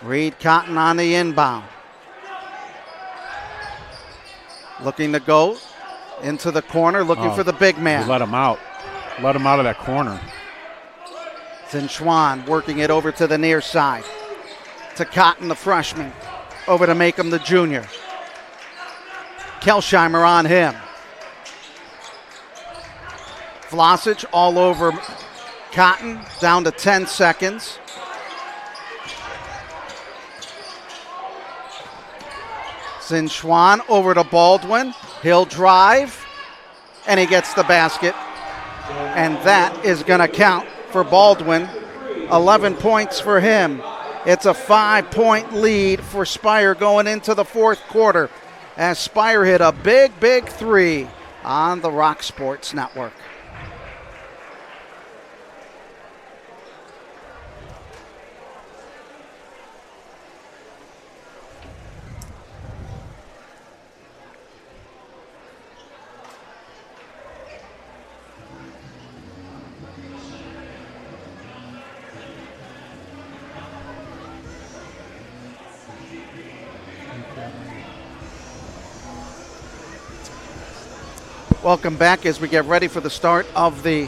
Reed Cotton on the inbound. Looking to go into the corner, looking for the big man. We let him out. Let him out of that corner. Sinchuan working it over to the near side. To Cotton, the freshman. Over to Macomb, the junior. Kelsheimer on him. Vlasic all over Cotton, down to 10 seconds. Sinchuan over to Baldwin. He'll drive, and he gets the basket. And that is going to count for Baldwin. 11 points for him. It's a 5-point lead for Spire going into the fourth quarter as Spire hit a big, big 3 on the Rock Sports Network. Welcome back as we get ready for the start of the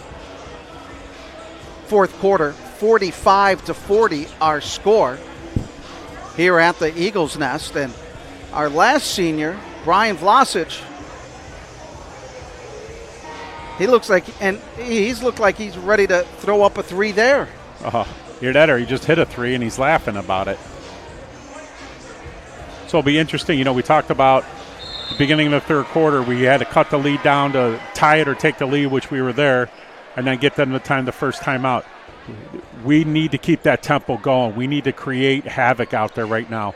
fourth quarter. 45-40 our score here at the Eagles Nest. And our last senior, Brian Vlasic, he's looked like he's ready to throw up a 3 there. Hear that, or he just hit a 3 and he's laughing about it. So it'll be interesting. You know, we talked about the beginning of the third quarter, we had to cut the lead down to tie it or take the lead, which we were there, and then get them the first time out. We need to keep that tempo going. We need to create havoc out there right now,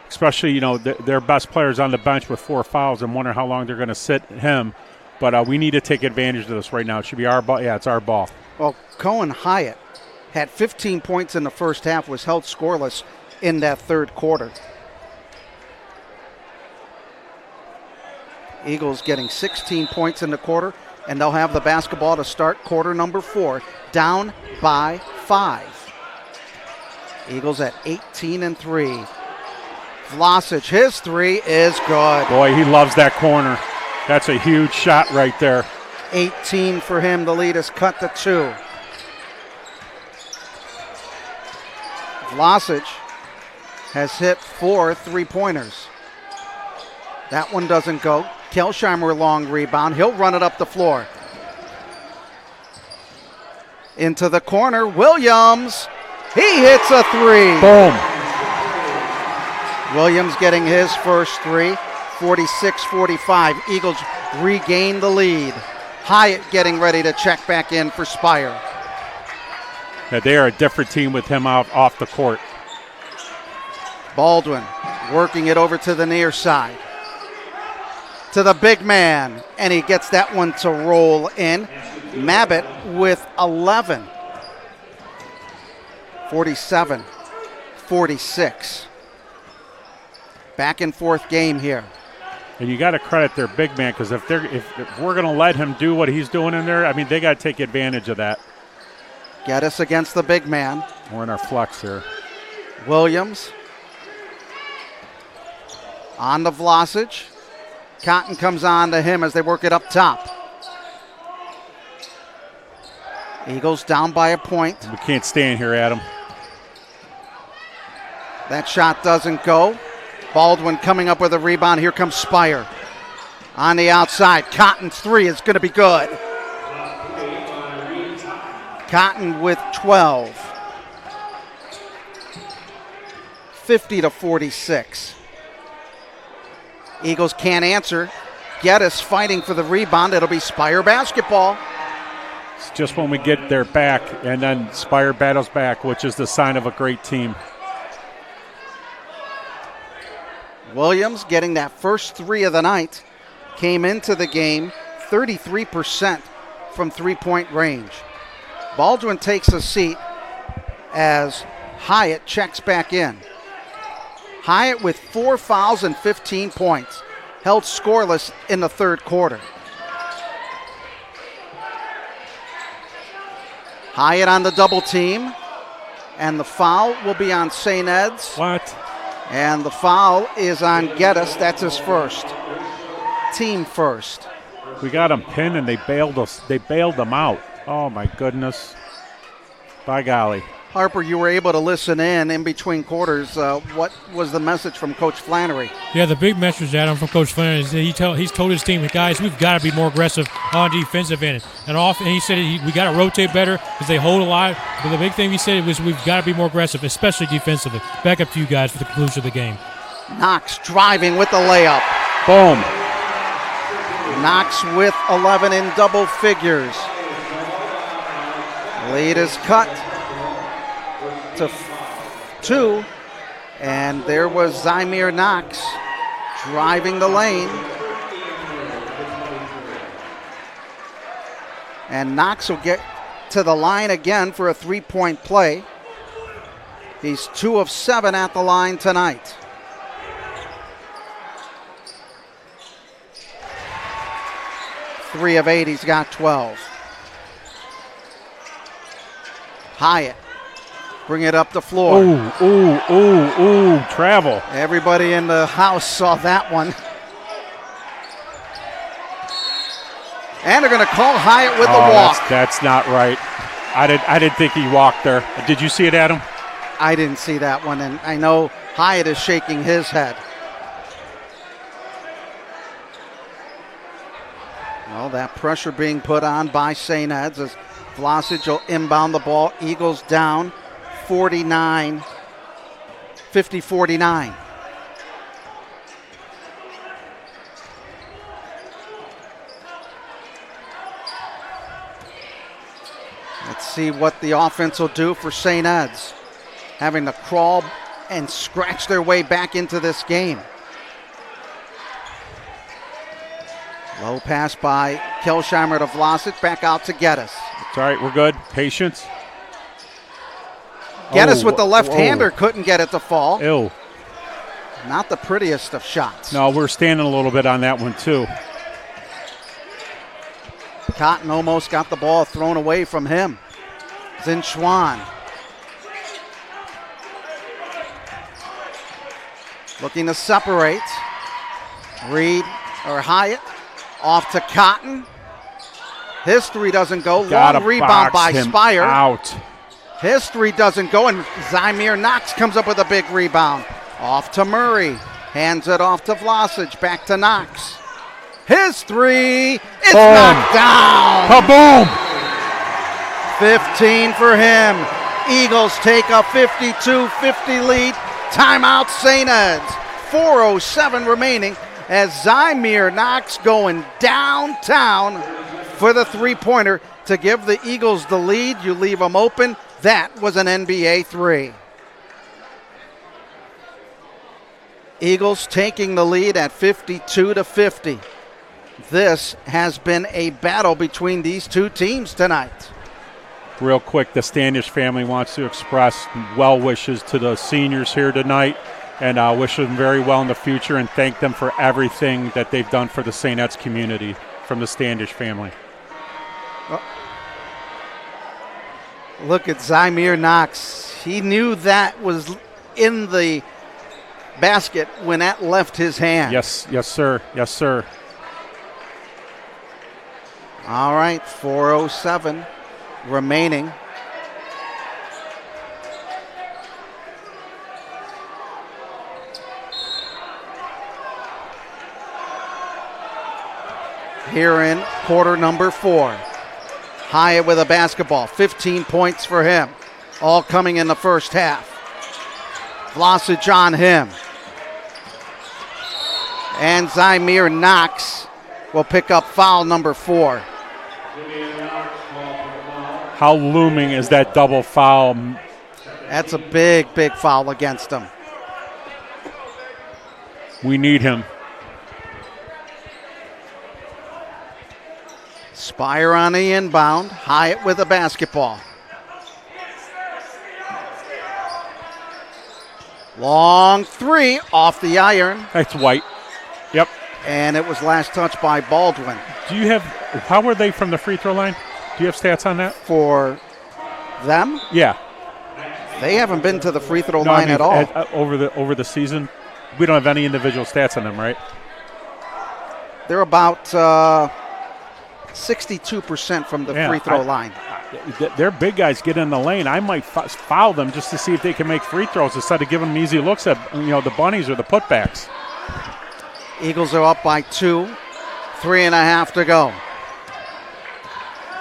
especially, you know, their best players on the bench with 4 fouls and wonder how long they're going to sit him. But we need to take advantage of this right now. It should be our ball. Yeah, it's our ball. Well, Cohen Hyatt had 15 points in the first half, was held scoreless in that third quarter. Eagles getting 16 points in the quarter, and they'll have the basketball to start quarter number 4, down by 5. Eagles at 18-3. Vlasic, his 3 is good. Boy, he loves that corner. That's a huge shot right there. 18 for him. The lead is cut to 2. Vlasic has hit 4 3-pointers. That one doesn't go. Kelsheimer long rebound. He'll run it up the floor. Into the corner. Williams. He hits a 3. Boom. Williams getting his first 3. 46-45. Eagles regain the lead. Hyatt getting ready to check back in for Spire. that they are a different team with him off the court. Baldwin working it over to the near side. To the big man, and he gets that one to roll in. Mabbitt with 11. 47-46. Back and forth game here. And you got to credit their big man, because if we're going to let him do what he's doing in there, I mean, they got to take advantage of that. Geddes against the big man. We're in our flex here. Williams on the Vlasic. Cotton comes on to him as they work it up top. Eagles down by a point. We can't stand here, Adam. That shot doesn't go. Baldwin coming up with a rebound. Here comes Spire. On the outside, Cotton's three is going to be good. Cotton with 12. 50-46. Eagles can't answer. Geddes fighting for the rebound. It'll be Spire basketball. It's just when we get their back, and then Spire battles back, which is the sign of a great team. Williams getting that first three of the night. Came into the game 33% from three-point range. Baldwin takes a seat as Hyatt checks back in. Hyatt with 4 fouls and 15 points. Held scoreless in the third quarter. Hyatt on the double team. And the foul will be on St. Ed's. What? And the foul is on Geddes. That's his first. Team first. We got them pinned and they bailed us. They bailed them out. Oh my goodness. By golly. Harper, you were able to listen in between quarters. What was the message from Coach Flannery? Yeah, the big message, Adam, from Coach Flannery is he's told his team, guys, we've got to be more aggressive on defensive end. And he said we got to rotate better because they hold a lot. But the big thing he said was we've got to be more aggressive, especially defensively. Back up to you guys for the conclusion of the game. Knox driving with the layup. Boom. Knox with 11 in double figures. Lead is cut to 2, and there was Zymir Knox driving the lane. And Knox will get to the line again for a three-point play. He's 2 of 7 at the line tonight. Three of 8, he's got 12. Hyatt. Bring it up the floor. Ooh, travel. Everybody in the house saw that one. And they're going to call Hyatt with the walk. That's not right. I didn't think he walked there. Did you see it, Adam? I didn't see that one, and I know Hyatt is shaking his head. Well, that pressure being put on by St. Ed's as Vlasic will inbound the ball. Eagles down 50-49. Let's see what the offense will do for St. Ed's. Having to crawl and scratch their way back into this game. Low pass by Kelsheimer to Vlasic. Back out to Geddes. It's all right, we're good. Patience. Geddes with the left-hander couldn't get it to fall. Ew. Not the prettiest of shots. No, we're standing a little bit on that one, too. Cotton almost got the ball thrown away from him. Zinchuan. Looking to separate. Hyatt off to Cotton. His three doesn't go. Long rebound by Spire. Out. His three doesn't go, and Zymir Knox comes up with a big rebound. Off to Murray. Hands it off to Vlasic. Back to Knox. His three. It's knocked down. Kaboom. 15 for him. Eagles take a 52-50 lead. Timeout St. Ed's. 4:07 remaining as Zymir Knox going downtown for the three-pointer to give the Eagles the lead. You leave them open. That was an NBA three. Eagles taking the lead at 52-50. This has been a battle between these two teams tonight. Real quick, the Standish family wants to express well wishes to the seniors here tonight and wish them very well in the future and thank them for everything that they've done for the St. Ed's community from the Standish family. Look at Zymir Knox. He knew that was in the basket when that left his hand. Yes, sir. Yes, sir. All right, 4:07 remaining. Here in quarter number 4. Hyatt with a basketball, 15 points for him. All coming in the first half. Vlasic on him. And Zymir Knox will pick up foul number 4. How looming is that double foul? That's a big foul against him. We need him. Spire on the inbound. Hyatt with a basketball. Long three off the iron. That's White. Yep. And it was last touched by Baldwin. How were they from the free throw line? Do you have stats on that? For them? Yeah. They haven't been to the free throw line at all. Over the season, we don't have any individual stats on them, right? They're about 62% from the free throw line. Their big guys get in the lane. I might foul them just to see if they can make free throws instead of giving them easy looks at the bunnies or the putbacks. Eagles are up by 2. 3.5 to go.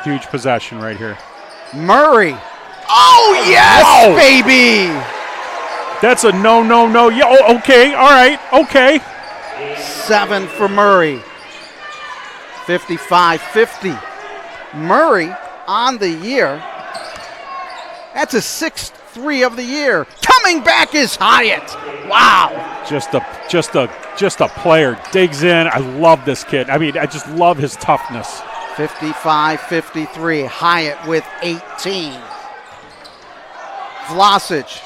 Huge possession right here. Murray. Oh, yes, whoa, baby. That's a no. Yeah, okay, all right, okay. 7 for Murray. 55-50. Murray on the year. That's his 6th 3 of the year. Coming back is Hyatt. Wow. Just a player. Digs in. I love this kid. I mean, I just love his toughness. 55-53. Hyatt with 18. Vlasic.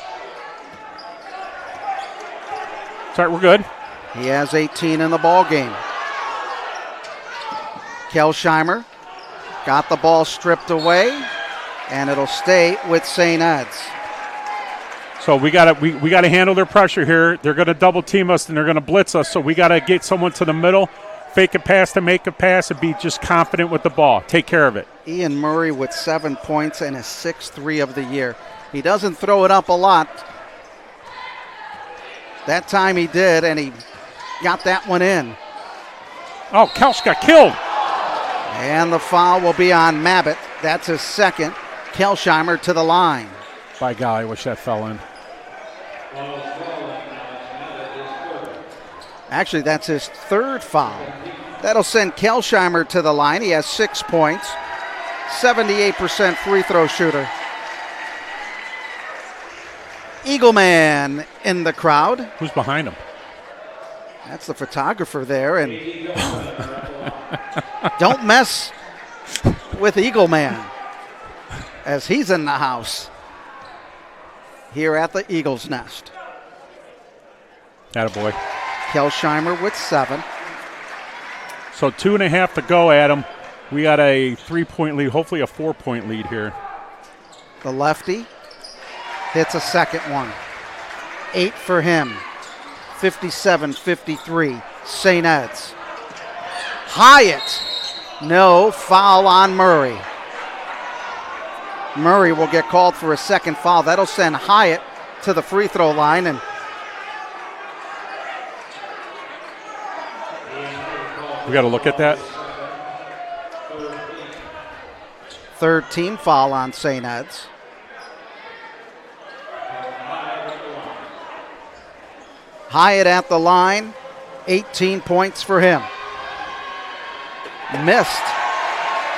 Sorry, we're good. He has 18 in the ball game. Kelsheimer got the ball stripped away, and it'll stay with St. Ed's. So we gotta handle their pressure here. They're gonna double team us and they're gonna blitz us. So we gotta get someone to the middle, fake a pass to make a pass, and be just confident with the ball. Take care of it. Ian Murray with 7 points and his 6th 3 of the year. He doesn't throw it up a lot. That time he did, and he got that one in. Oh, Kelsch got killed. And the foul will be on Mabbitt. That's his 2nd. Kelsheimer to the line. By golly, I wish that fell in. Actually, that's his 3rd foul. That'll send Kelsheimer to the line. He has 6 points. 78% free throw shooter. Eagleman in the crowd. Who's behind him? That's the photographer there. And don't mess with Eagleman as he's in the house here at the Eagles Nest. Attaboy. Kelsheimer with 7. So 2.5 to go, Adam. We got a 3-point lead, hopefully a 4-point lead here. The lefty hits a second one. 8 for him. 57-53. St. Ed's. Hyatt. No foul on Murray. Murray will get called for a 2nd foul. That'll send Hyatt to the free throw line. And we got to look at that. 3rd team foul on St. Ed's. Hyatt at the line. 18 points for him. Missed.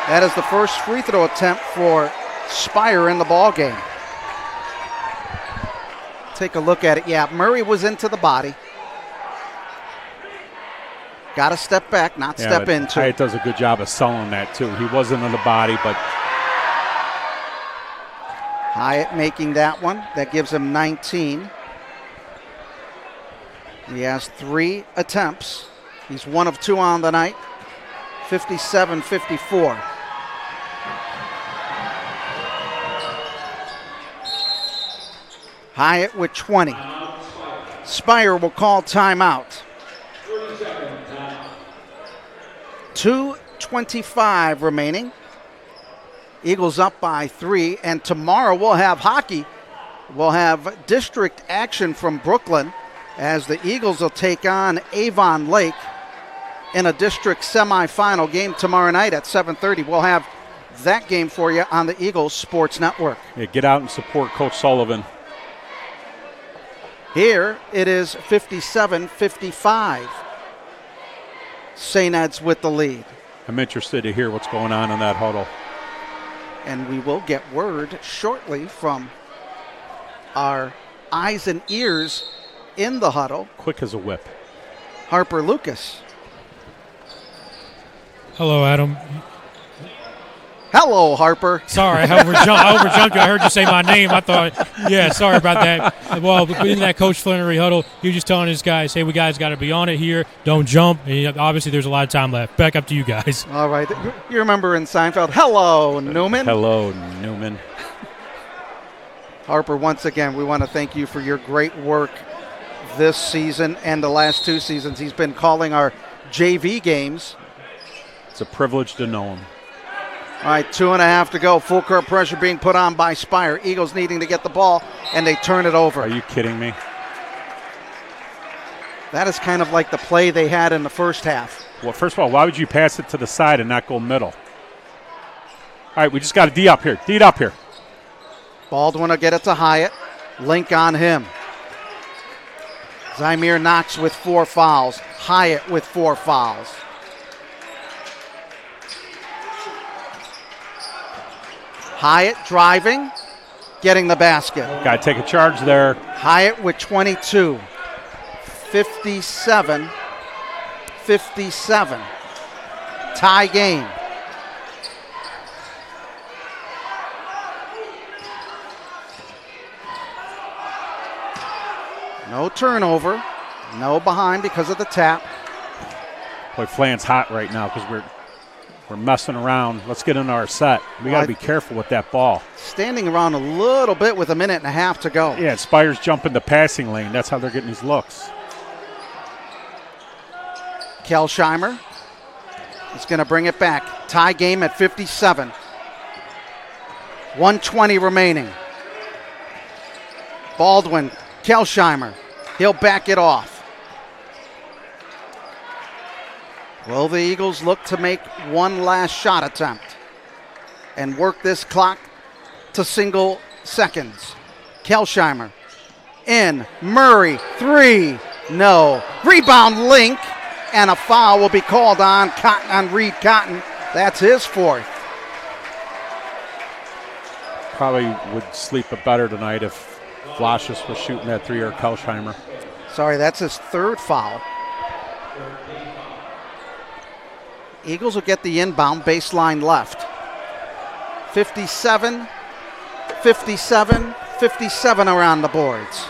That is the first free throw attempt for Spire in the ball game. take a look at it. Yeah, Murray was into the body. Got to step back, not step into. Hyatt does a good job of selling that, too. He wasn't in the body, but Hyatt making that one. That gives him 19. He has 3 attempts. He's 1 of 2 on the night. 57-54. Hyatt with 20. Spire will call timeout. 2:25 remaining. Eagles up by 3, and tomorrow we'll have hockey. We'll have district action from Brooklyn as the Eagles will take on Avon Lake in a district semifinal game tomorrow night at 7:30. We'll have that game for you on the Eagles Sports Network. yeah, get out and support Coach Sullivan. Here it is 57-55. St. Ed's with the lead. I'm interested to hear what's going on in that huddle. And we will get word shortly from our eyes and ears in the huddle. Quick as a whip. Harper Lucas. Hello, Adam. Hello, Harper. Sorry, I overjumped you. I heard you say my name. I thought, yeah, sorry about that. Well, in that Coach Flannery huddle, he was just telling his guys, hey, we guys got to be on it here. Don't jump. And obviously, there's a lot of time left. Back up to you guys. All right. You remember in Seinfeld, hello, Newman. Hello, Newman. Harper, once again, we want to thank you for your great work this season and the last 2 seasons. He's been calling our JV games. It's a privilege to know him. All right, 2.5 to go. Full court pressure being put on by Spire. Eagles needing to get the ball, and they turn it over. Are you kidding me? That is kind of like the play they had in the first half. Well, first of all, why would you pass it to the side and not go middle? All right, we just got to D up here. D it up here. Baldwin will get it to Hyatt. Link on him. Zymir Knox with 4 fouls. Hyatt with 4 fouls. Hyatt driving, getting the basket. Got to take a charge there. Hyatt with 22. 57-57. Tie game. No turnover. No behind because of the tap. Boy, Flan's hot right now because we're messing around. Let's get into our set. We got to be careful with that ball. Standing around a little bit with 1.5 to go. Yeah, Spire's jumping the passing lane. That's how they're getting these looks. Kelsheimer is going to bring it back. Tie game at 57. 1:20 remaining. Baldwin, Kelsheimer. He'll back it off. Will the Eagles look to make one last shot attempt and work this clock to single seconds? Kelsheimer in. Murray, 3. No. Rebound Link, and a foul will be called on Reed Cotton. That's his 4th. Probably would sleep better tonight if Vlasius was shooting that 3 or Kelsheimer. Sorry, that's his 3rd foul. Eagles will get the inbound, baseline left. 57, 57, 57 around the boards.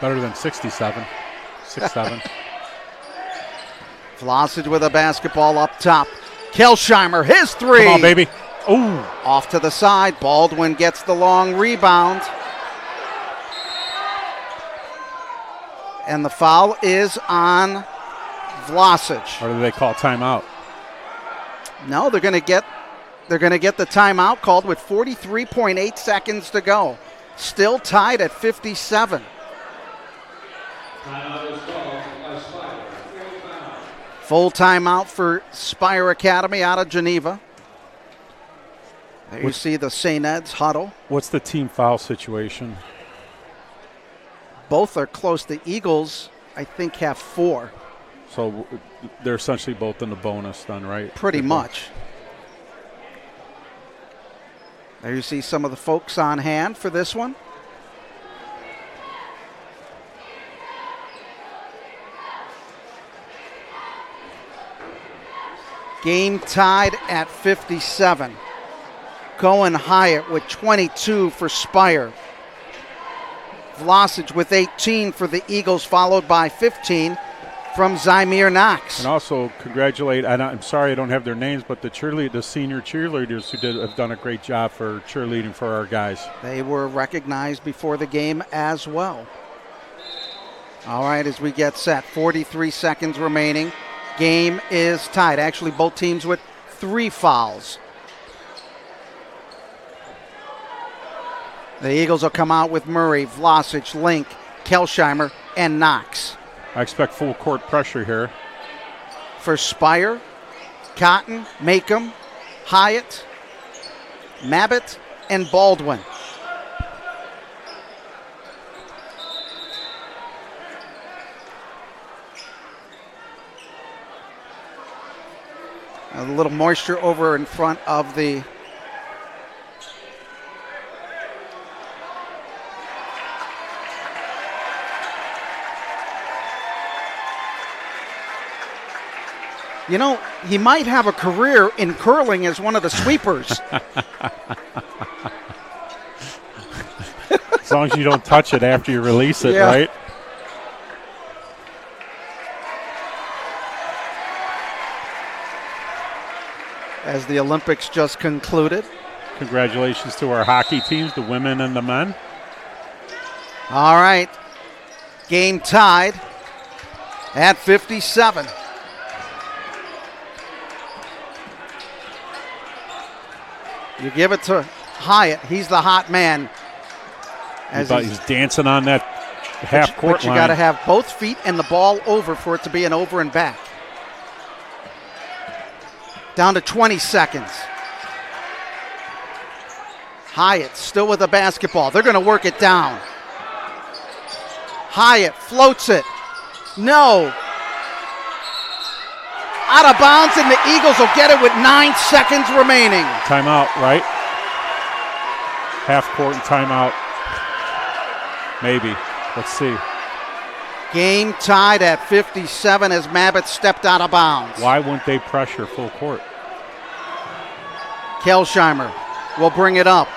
Better than 67. 6-7. Vlasic with a basketball up top. Kelsheimer, his 3. Come on, baby. Ooh. Off to the side. Baldwin gets the long rebound. And the foul is on Vlasic. Or do they call timeout? No, they're going to get the timeout called with 43.8 seconds to go. Still tied at 57. Full timeout for Spire Academy out of Geneva. There you see the St. Ed's huddle. What's the team foul situation? Both are close. The Eagles, I think, have 4. So they're essentially both in the bonus then, right? Pretty much. There you see some of the folks on hand for this one. Game tied at 57. Cohen Hyatt with 22 for Spire. Vlasic with 18 for the Eagles, followed by 15 from Zymir Knox. And also congratulate, I'm sorry I don't have their names, but the senior cheerleaders who have done a great job for cheerleading for our guys. They were recognized before the game as well. All right, as we get set, 43 seconds remaining. Game is tied. Actually, both teams with 3 fouls. The Eagles will come out with Murray, Vlasic, Link, Kelsheimer, and Knox. I expect full court pressure here. For Spire, Cotton, Macomb, Hyatt, Mabbitt, and Baldwin. A little moisture over in front of the You know, he might have a career in curling as one of the sweepers. As long as you don't touch it after you release it, yeah. Right? As the Olympics just concluded. Congratulations to our hockey teams, the women and the men. All right. Game tied at 57. You give it to Hyatt. He's the hot man. He's dancing on that half court line. But you got to have both feet and the ball over for it to be an over and back. Down to 20 seconds. Hyatt still with the basketball. They're going to work it down. Hyatt floats it. No. Out of bounds, and the Eagles will get it with 9 seconds remaining. Timeout, right? Half court and timeout. Maybe. Let's see. Game tied at 57 as Mabbitt stepped out of bounds. Why wouldn't they pressure full court? Kelsheimer will bring it up.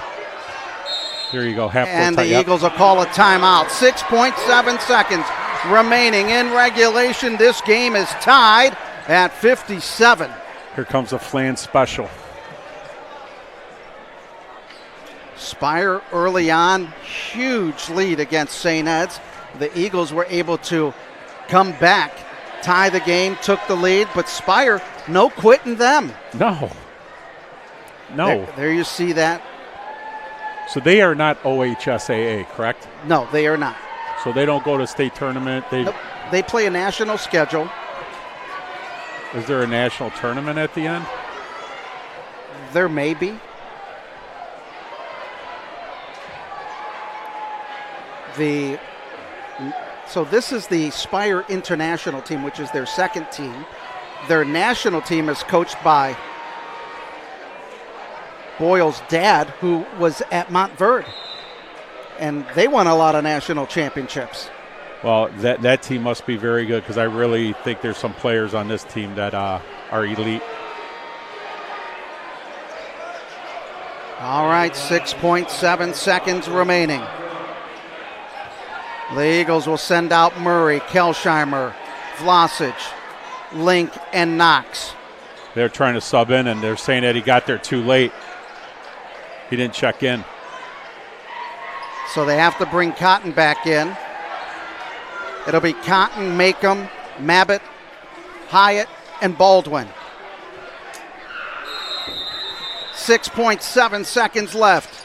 There you go. Half court. And the Eagles will call a timeout. 6.7 seconds remaining in regulation. This game is tied at 57. Here comes a flange special. Spire early on, huge lead against St. Ed's. The Eagles were able to come back, tie the game, took the lead, but Spire, no quitting them. No. There you see that. So they are not OHSAA, correct? No, they are not. So they don't go to state tournament? Nope. They play a national schedule. Is there a national tournament at the end? There may be. So this is the Spire International team, which is their second team. Their national team is coached by Boyle's dad, who was at Montverde. And they won a lot of national championships. Well, that team must be very good, because I really think there's some players on this team that are elite. All right, 6.7 seconds remaining. The Eagles will send out Murray, Kelsheimer, Vlasic, Link, and Knox. They're trying to sub in, and they're saying that he got there too late. He didn't check in. So they have to bring Cotton back in. It'll be Cotton, Macomb, Mabbitt, Hyatt, and Baldwin. 6.7 seconds left.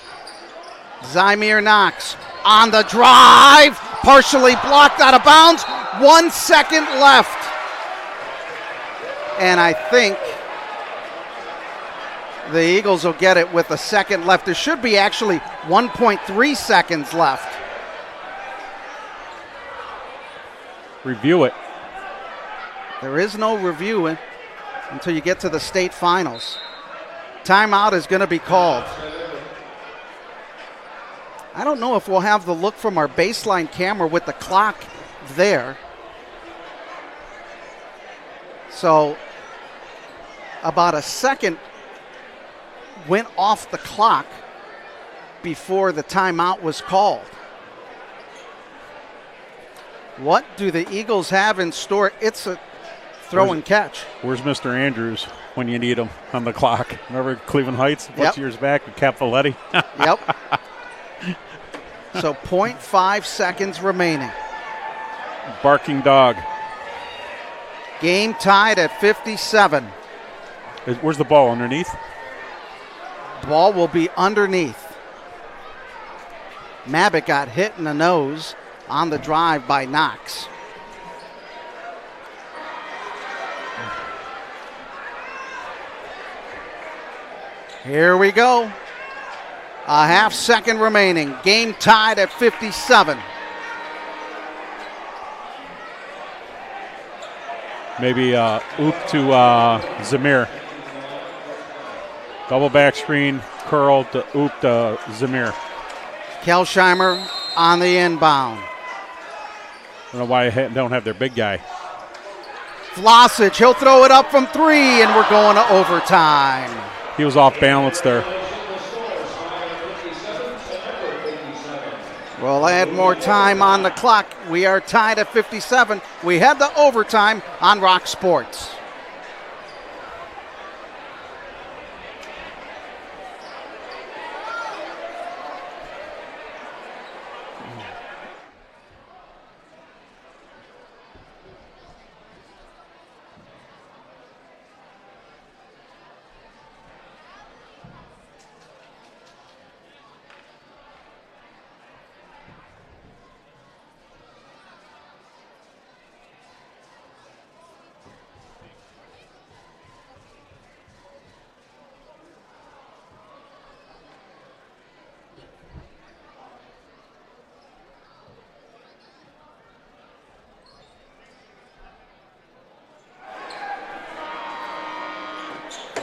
Zymir Knox on the drive, partially blocked out of bounds. 1 second left. And I think the Eagles will get it with a second left. There should be actually 1.3 seconds left. Review it. There is no review until you get to the state finals. Timeout is going to be called. I don't know if we'll have the look from our baseline camera with the clock there. So about a second went off the clock before the timeout was called. What do the Eagles have in store? It's a throw and catch. Where's Mr. Andrews when you need him on the clock? Remember Cleveland Heights? What's years back with Capoletti? Yep. So 0.5 seconds remaining. Barking dog. Game tied at 57. Where's the ball? Underneath? The ball will be underneath. Mabbitt got hit in the nose on the drive by Knox. Here we go. A half second remaining. Game tied at 57. Maybe oop to Zamir. Double back screen, curl to oop to Zamir. Kelsheimer on the inbound. I don't know why they don't have their big guy. Vlasic, he'll throw it up from 3, and we're going to overtime. He was off balance there. We'll add more time on the clock. We are tied at 57. We had the overtime on Rock Sports.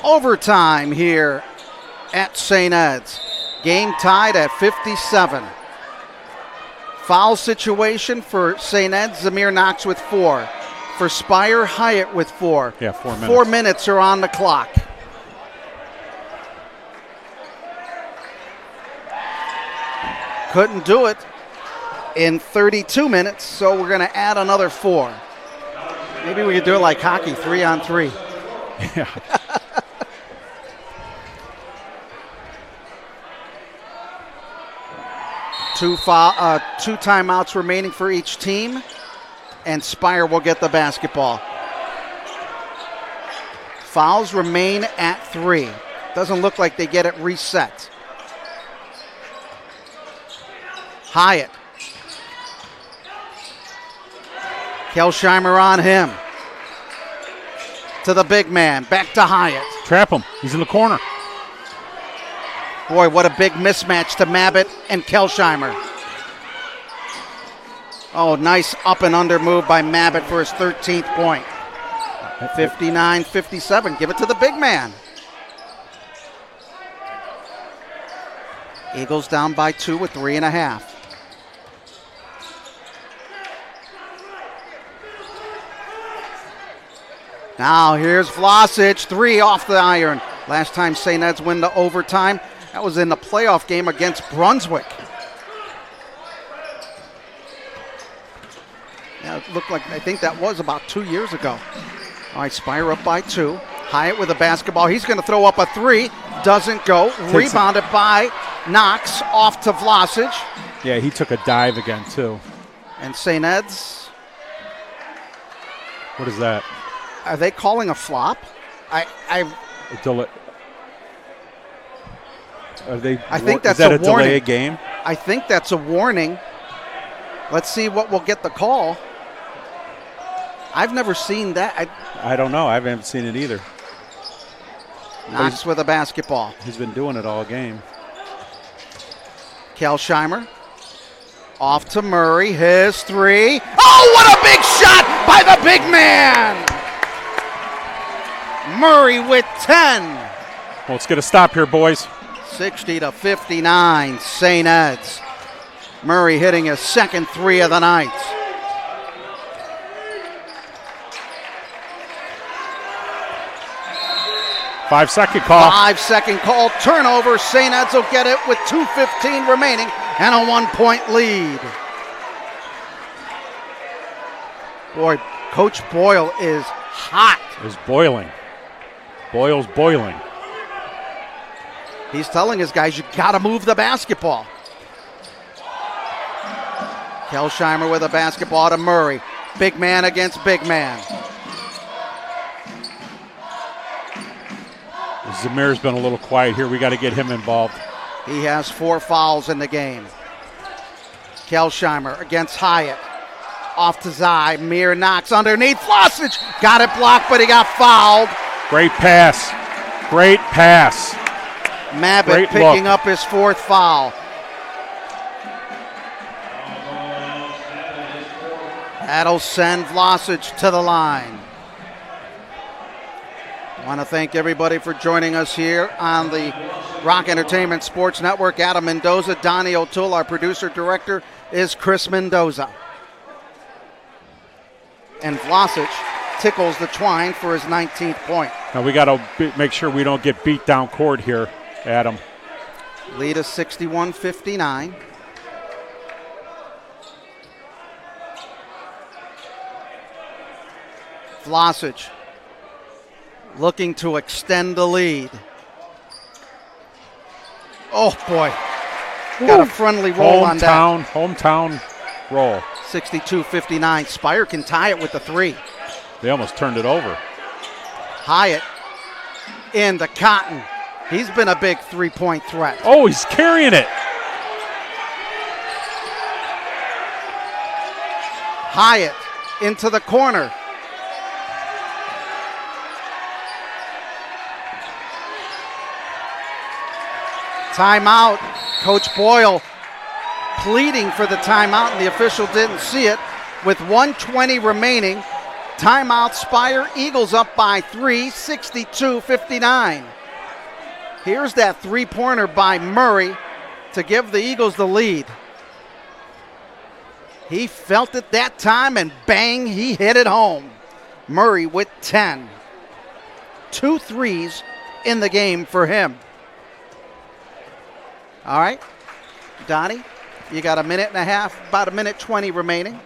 Overtime here at St. Ed's. Game tied at 57. Foul situation for St. Ed's, Zamir Knox with 4. For Spire, Hyatt with 4. Yeah, 4 minutes. 4 minutes are on the clock. Couldn't do it in 32 minutes, so we're going to add another 4. Maybe we could do it like hockey, 3-on-3. Yeah. Two timeouts remaining for each team, and Spire will get the basketball. Fouls remain at 3. Doesn't look like they get it reset. Hyatt. Kelsheimer on him. To the big man. Back to Hyatt. Trap him. He's in the corner. Boy, what a big mismatch to Mabbitt and Kelsheimer. Oh, nice up and under move by Mabbitt for his 13th point. 59-57. Give it to the big man. Eagles down by 2 with 3.5. Now here's Vlasic, 3 off the iron. Last time St. Ed's win the overtime, that was in the playoff game against Brunswick. Yeah, it looked like, I think that was about 2 years ago. All right, Spire up by 2. Hyatt with a basketball. He's going to throw up a 3. Doesn't go. Rebounded by Knox off to Vlasic. Yeah, he took a dive again, too. And St. Ed's. What is that? Are they calling a flop? I think that's is that a a warning. delay game? I think that's a warning. Let's see what will get the call. I've never seen that. I don't know. I haven't seen it either. Knox with a basketball. He's been doing it all game. Kelsheimer. Off to Murray. His 3. Oh, what a big shot by the big man! Murray with 10. Well, let's get a stop here, boys. 60-59, St. Ed's. Murray hitting his second 3 of the night. 5-second call. 5-second call. Turnover. St. Ed's will get it with 2:15 remaining and a 1-point lead. Boy, Coach Boyle is hot. Is boiling. Boyle's boiling. He's telling his guys, you got to move the basketball. Kelsheimer with a basketball to Murray. Big man against big man. Zamir's been a little quiet here. We got to get him involved. He has 4 fouls in the game. Kelsheimer against Hyatt. Off to Zai. Mir knocks underneath. Flosage got it blocked, but he got fouled. Great pass. Great pass. Mabbitt picking up his 4th foul. That'll send Vlasic to the line. I want to thank everybody for joining us here on the Rock Entertainment Sports Network. Adam Mendoza, Donnie O'Toole, our producer director is Chris Mendoza. And Vlasic tickles the twine for his 19th point. Now we got to make sure we don't get beat down court here, Adam. Lead is 61-59. Vlasic looking to extend the lead. Oh, boy. Got a friendly roll on that. Hometown roll. 62-59. Spire can tie it with the 3. They almost turned it over. Hyatt into Cotton. He's been a big 3-point threat. Oh, he's carrying it. Hyatt into the corner. Timeout. Coach Boyle pleading for the timeout, and the official didn't see it. With 1:20 remaining, timeout. Spire Eagles up by 3, 62-59. Here's that 3-pointer by Murray to give the Eagles the lead. He felt it that time, and bang, he hit it home. Murray with 10. 2 threes in the game for him. All right, Donnie, you got a minute and a half, about a minute 20 remaining.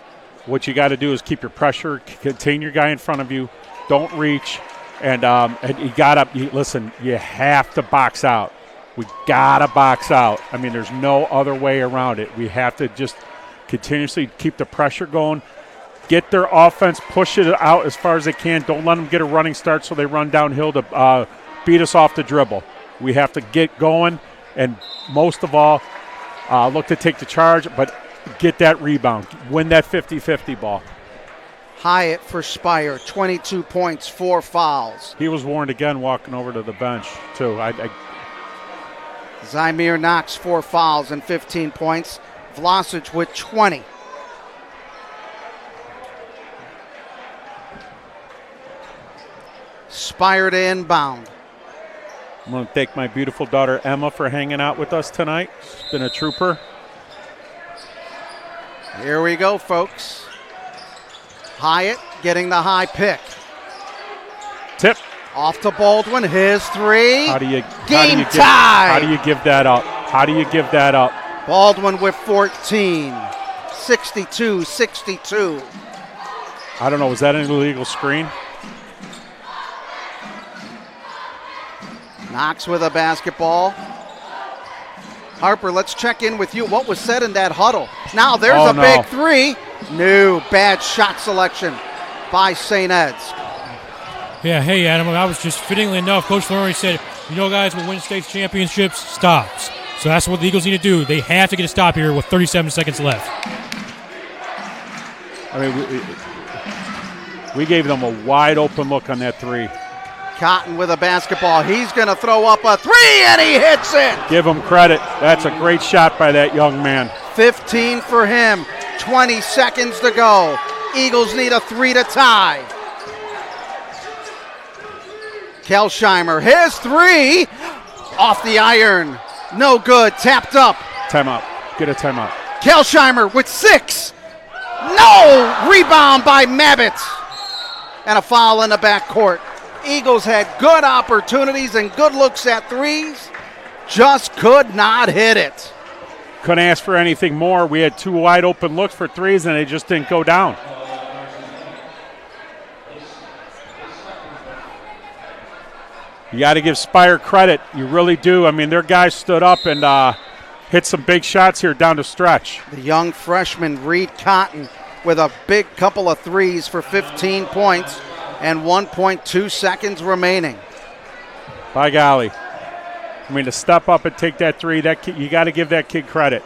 What you got to do is keep your pressure, contain your guy in front of you, don't reach, and you got to listen. You have to box out. We got to box out. I mean, there's no other way around it. We have to just continuously keep the pressure going, get their offense, push it out as far as they can. Don't let them get a running start so they run downhill to beat us off the dribble. We have to get going. And most of all, look to take the charge, but get that rebound. Win that 50-50 ball. Hyatt for Spire, 22 points, 4 fouls. He was warned again walking over to the bench, too. Zymir Knox, 4 fouls and 15 points. Vlasic with 20. Spire to inbound. I'm going to thank my beautiful daughter Emma for hanging out with us tonight. She's been a trooper. Here we go, folks. Hyatt getting the high pick. Tip. Off to Baldwin, his 3. Game tie. How do you give that up? How do you give that up? Baldwin with 14. 62-62. I don't know. Was that an illegal screen? Knox with a basketball. Harper, let's check in with you. What was said in that huddle? Now there's big 3. No, bad shot selection by St. Ed's. Yeah, hey, Adam, I was just fittingly enough, Coach Lowry said, guys, when win state championships, stops. So that's what the Eagles need to do. They have to get a stop here with 37 seconds left. I mean, we gave them a wide open look on that 3. Cotton with a basketball. He's going to throw up a 3, and he hits it. Give him credit. That's a great shot by that young man. 15 for him. 20 seconds to go. Eagles need a 3 to tie. Kelsheimer, his 3. Off the iron. No good. Tapped up. Timeout. Get a timeout. Kelsheimer with 6. No! Rebound by Mabbitt. And a foul in the backcourt. Eagles had good opportunities and good looks at threes, just could not hit it. Couldn't ask for anything more. We had 2 wide open looks for threes, and they just didn't go down. You got to give Spire credit. You really do. I mean, their guys stood up and hit some big shots here down the stretch. The young freshman, Reed Cotton, with a big couple of threes for 15 points and 1.2 seconds remaining. By golly. I mean, to step up and take that three, that kid, you got to give that kid credit.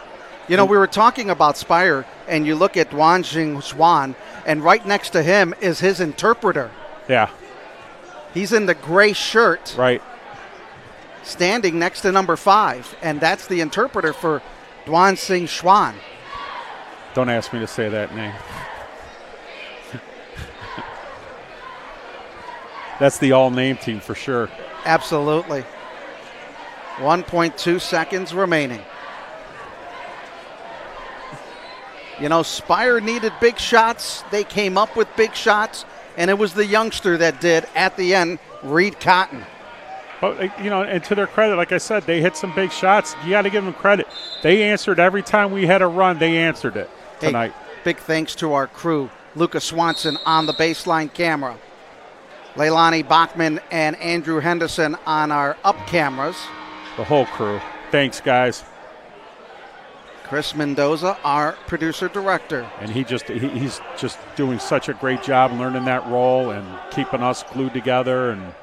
You know, we were talking about Spire, and you look at Duan Xing, and right next to him is his interpreter. Yeah. He's in the gray shirt. Right. Standing next to number 5, and that's the interpreter for Duan Xing. Don't ask me to say that name. That's the all-name team for sure. Absolutely. 1.2 seconds remaining. You know, Spire needed big shots. They came up with big shots, and it was the youngster that did at the end, Reed Cotton. But, you know, and to their credit, like I said, they hit some big shots. You got to give them credit. They answered every time we had a run. They answered it tonight. Hey, big thanks to our crew, Lucas Swanson on the baseline camera, Leilani Bachman and Andrew Henderson on our up cameras. The whole crew. Thanks, guys. Chris Mendoza, our producer-director. And he's just doing such a great job learning that role and keeping us glued together, and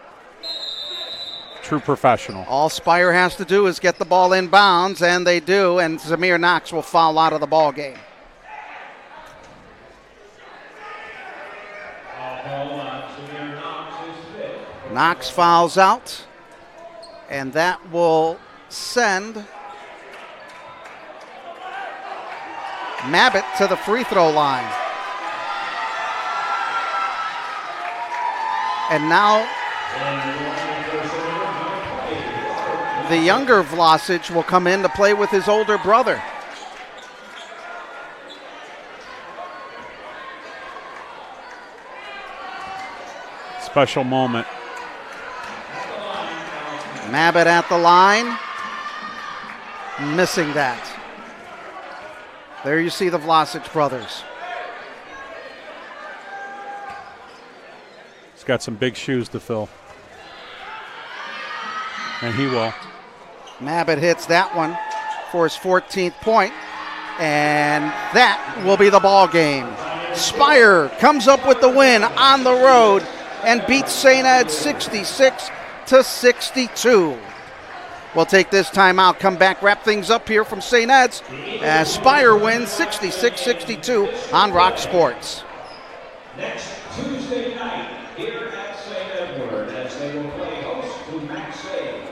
true professional. All Spire has to do is get the ball in bounds, and they do, and Zamir Knox will foul out of the ball game. Knox fouls out, and that will send Mabbitt to the free throw line. And now the younger Vlasic will come in to play with his older brother. Special moment. Mabbitt at the line, missing that. There you see the Vlasic brothers. He's got some big shoes to fill. And he will. Mabbitt hits that one for his 14th point, and that will be the ball game. Spire comes up with the win on the road and beats St. Ed 66-62. We'll take this timeout, come back, wrap things up here from St. Ed's as Spire wins 66-62 on Rock Sports. Next Tuesday night here at St. Edward as they will play host to Maxey.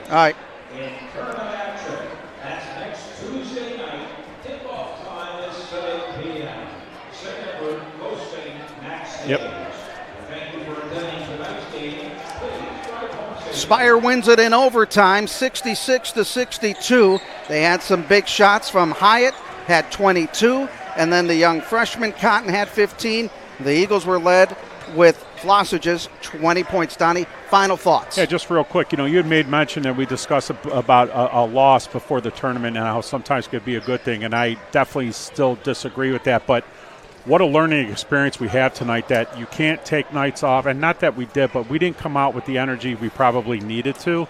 All right. In tournament action. That's next Tuesday night. Tip-off time is 7 p.m. St. Edward hosting Maxey. Yep. Thank you for attending tonight's game. Please drive home safe. Spire wins it in overtime, 66-62. They had some big shots from Hyatt, had 22, and then the young freshman Cotton had 15. The Eagles were led with Vlasic's 20 points. Donnie, final thoughts? Yeah, just real quick. You know, you had made mention that we discussed about a loss before the tournament and how sometimes it could be a good thing, and I definitely still disagree with that. But what a learning experience we have tonight, that you can't take nights off, and not that we did, but we didn't come out with the energy we probably needed to.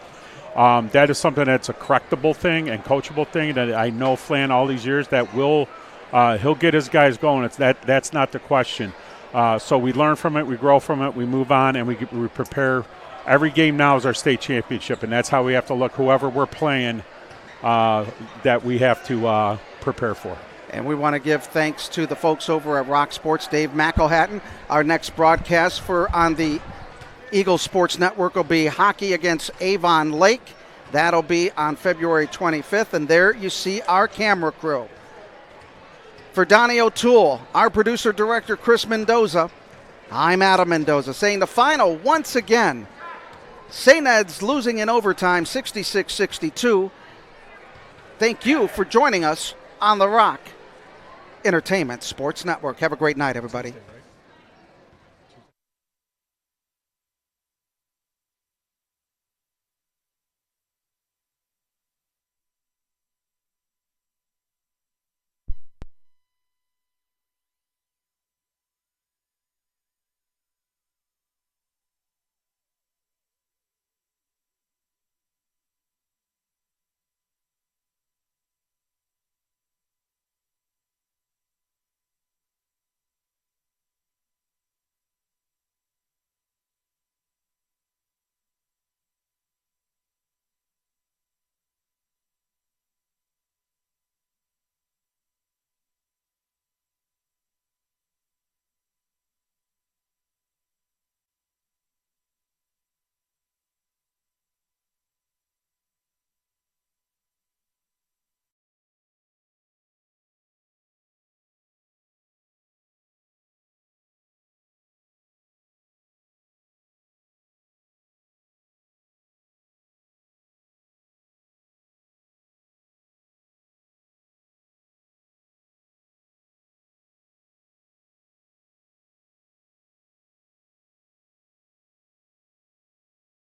That is something that's a correctable thing and coachable thing that I know Flan all these years that will he'll get his guys going. That's not the question. So we learn from it, we grow from it, we move on, and we prepare. Every game now is our state championship, and that's how we have to look. Whoever we're playing, that we have to prepare for. And we want to give thanks to the folks over at Rock Sports, Dave McElhatton. Our next broadcast on the Eagle Sports Network will be hockey against Avon Lake. That'll be on February 25th, and there you see our camera crew. For Donnie O'Toole, our producer-director Chris Mendoza, I'm Adam Mendoza, saying the final once again, St. Ed's losing in overtime 66-62. Thank you for joining us on the Rock Entertainment Sports Network. Have a great night, everybody.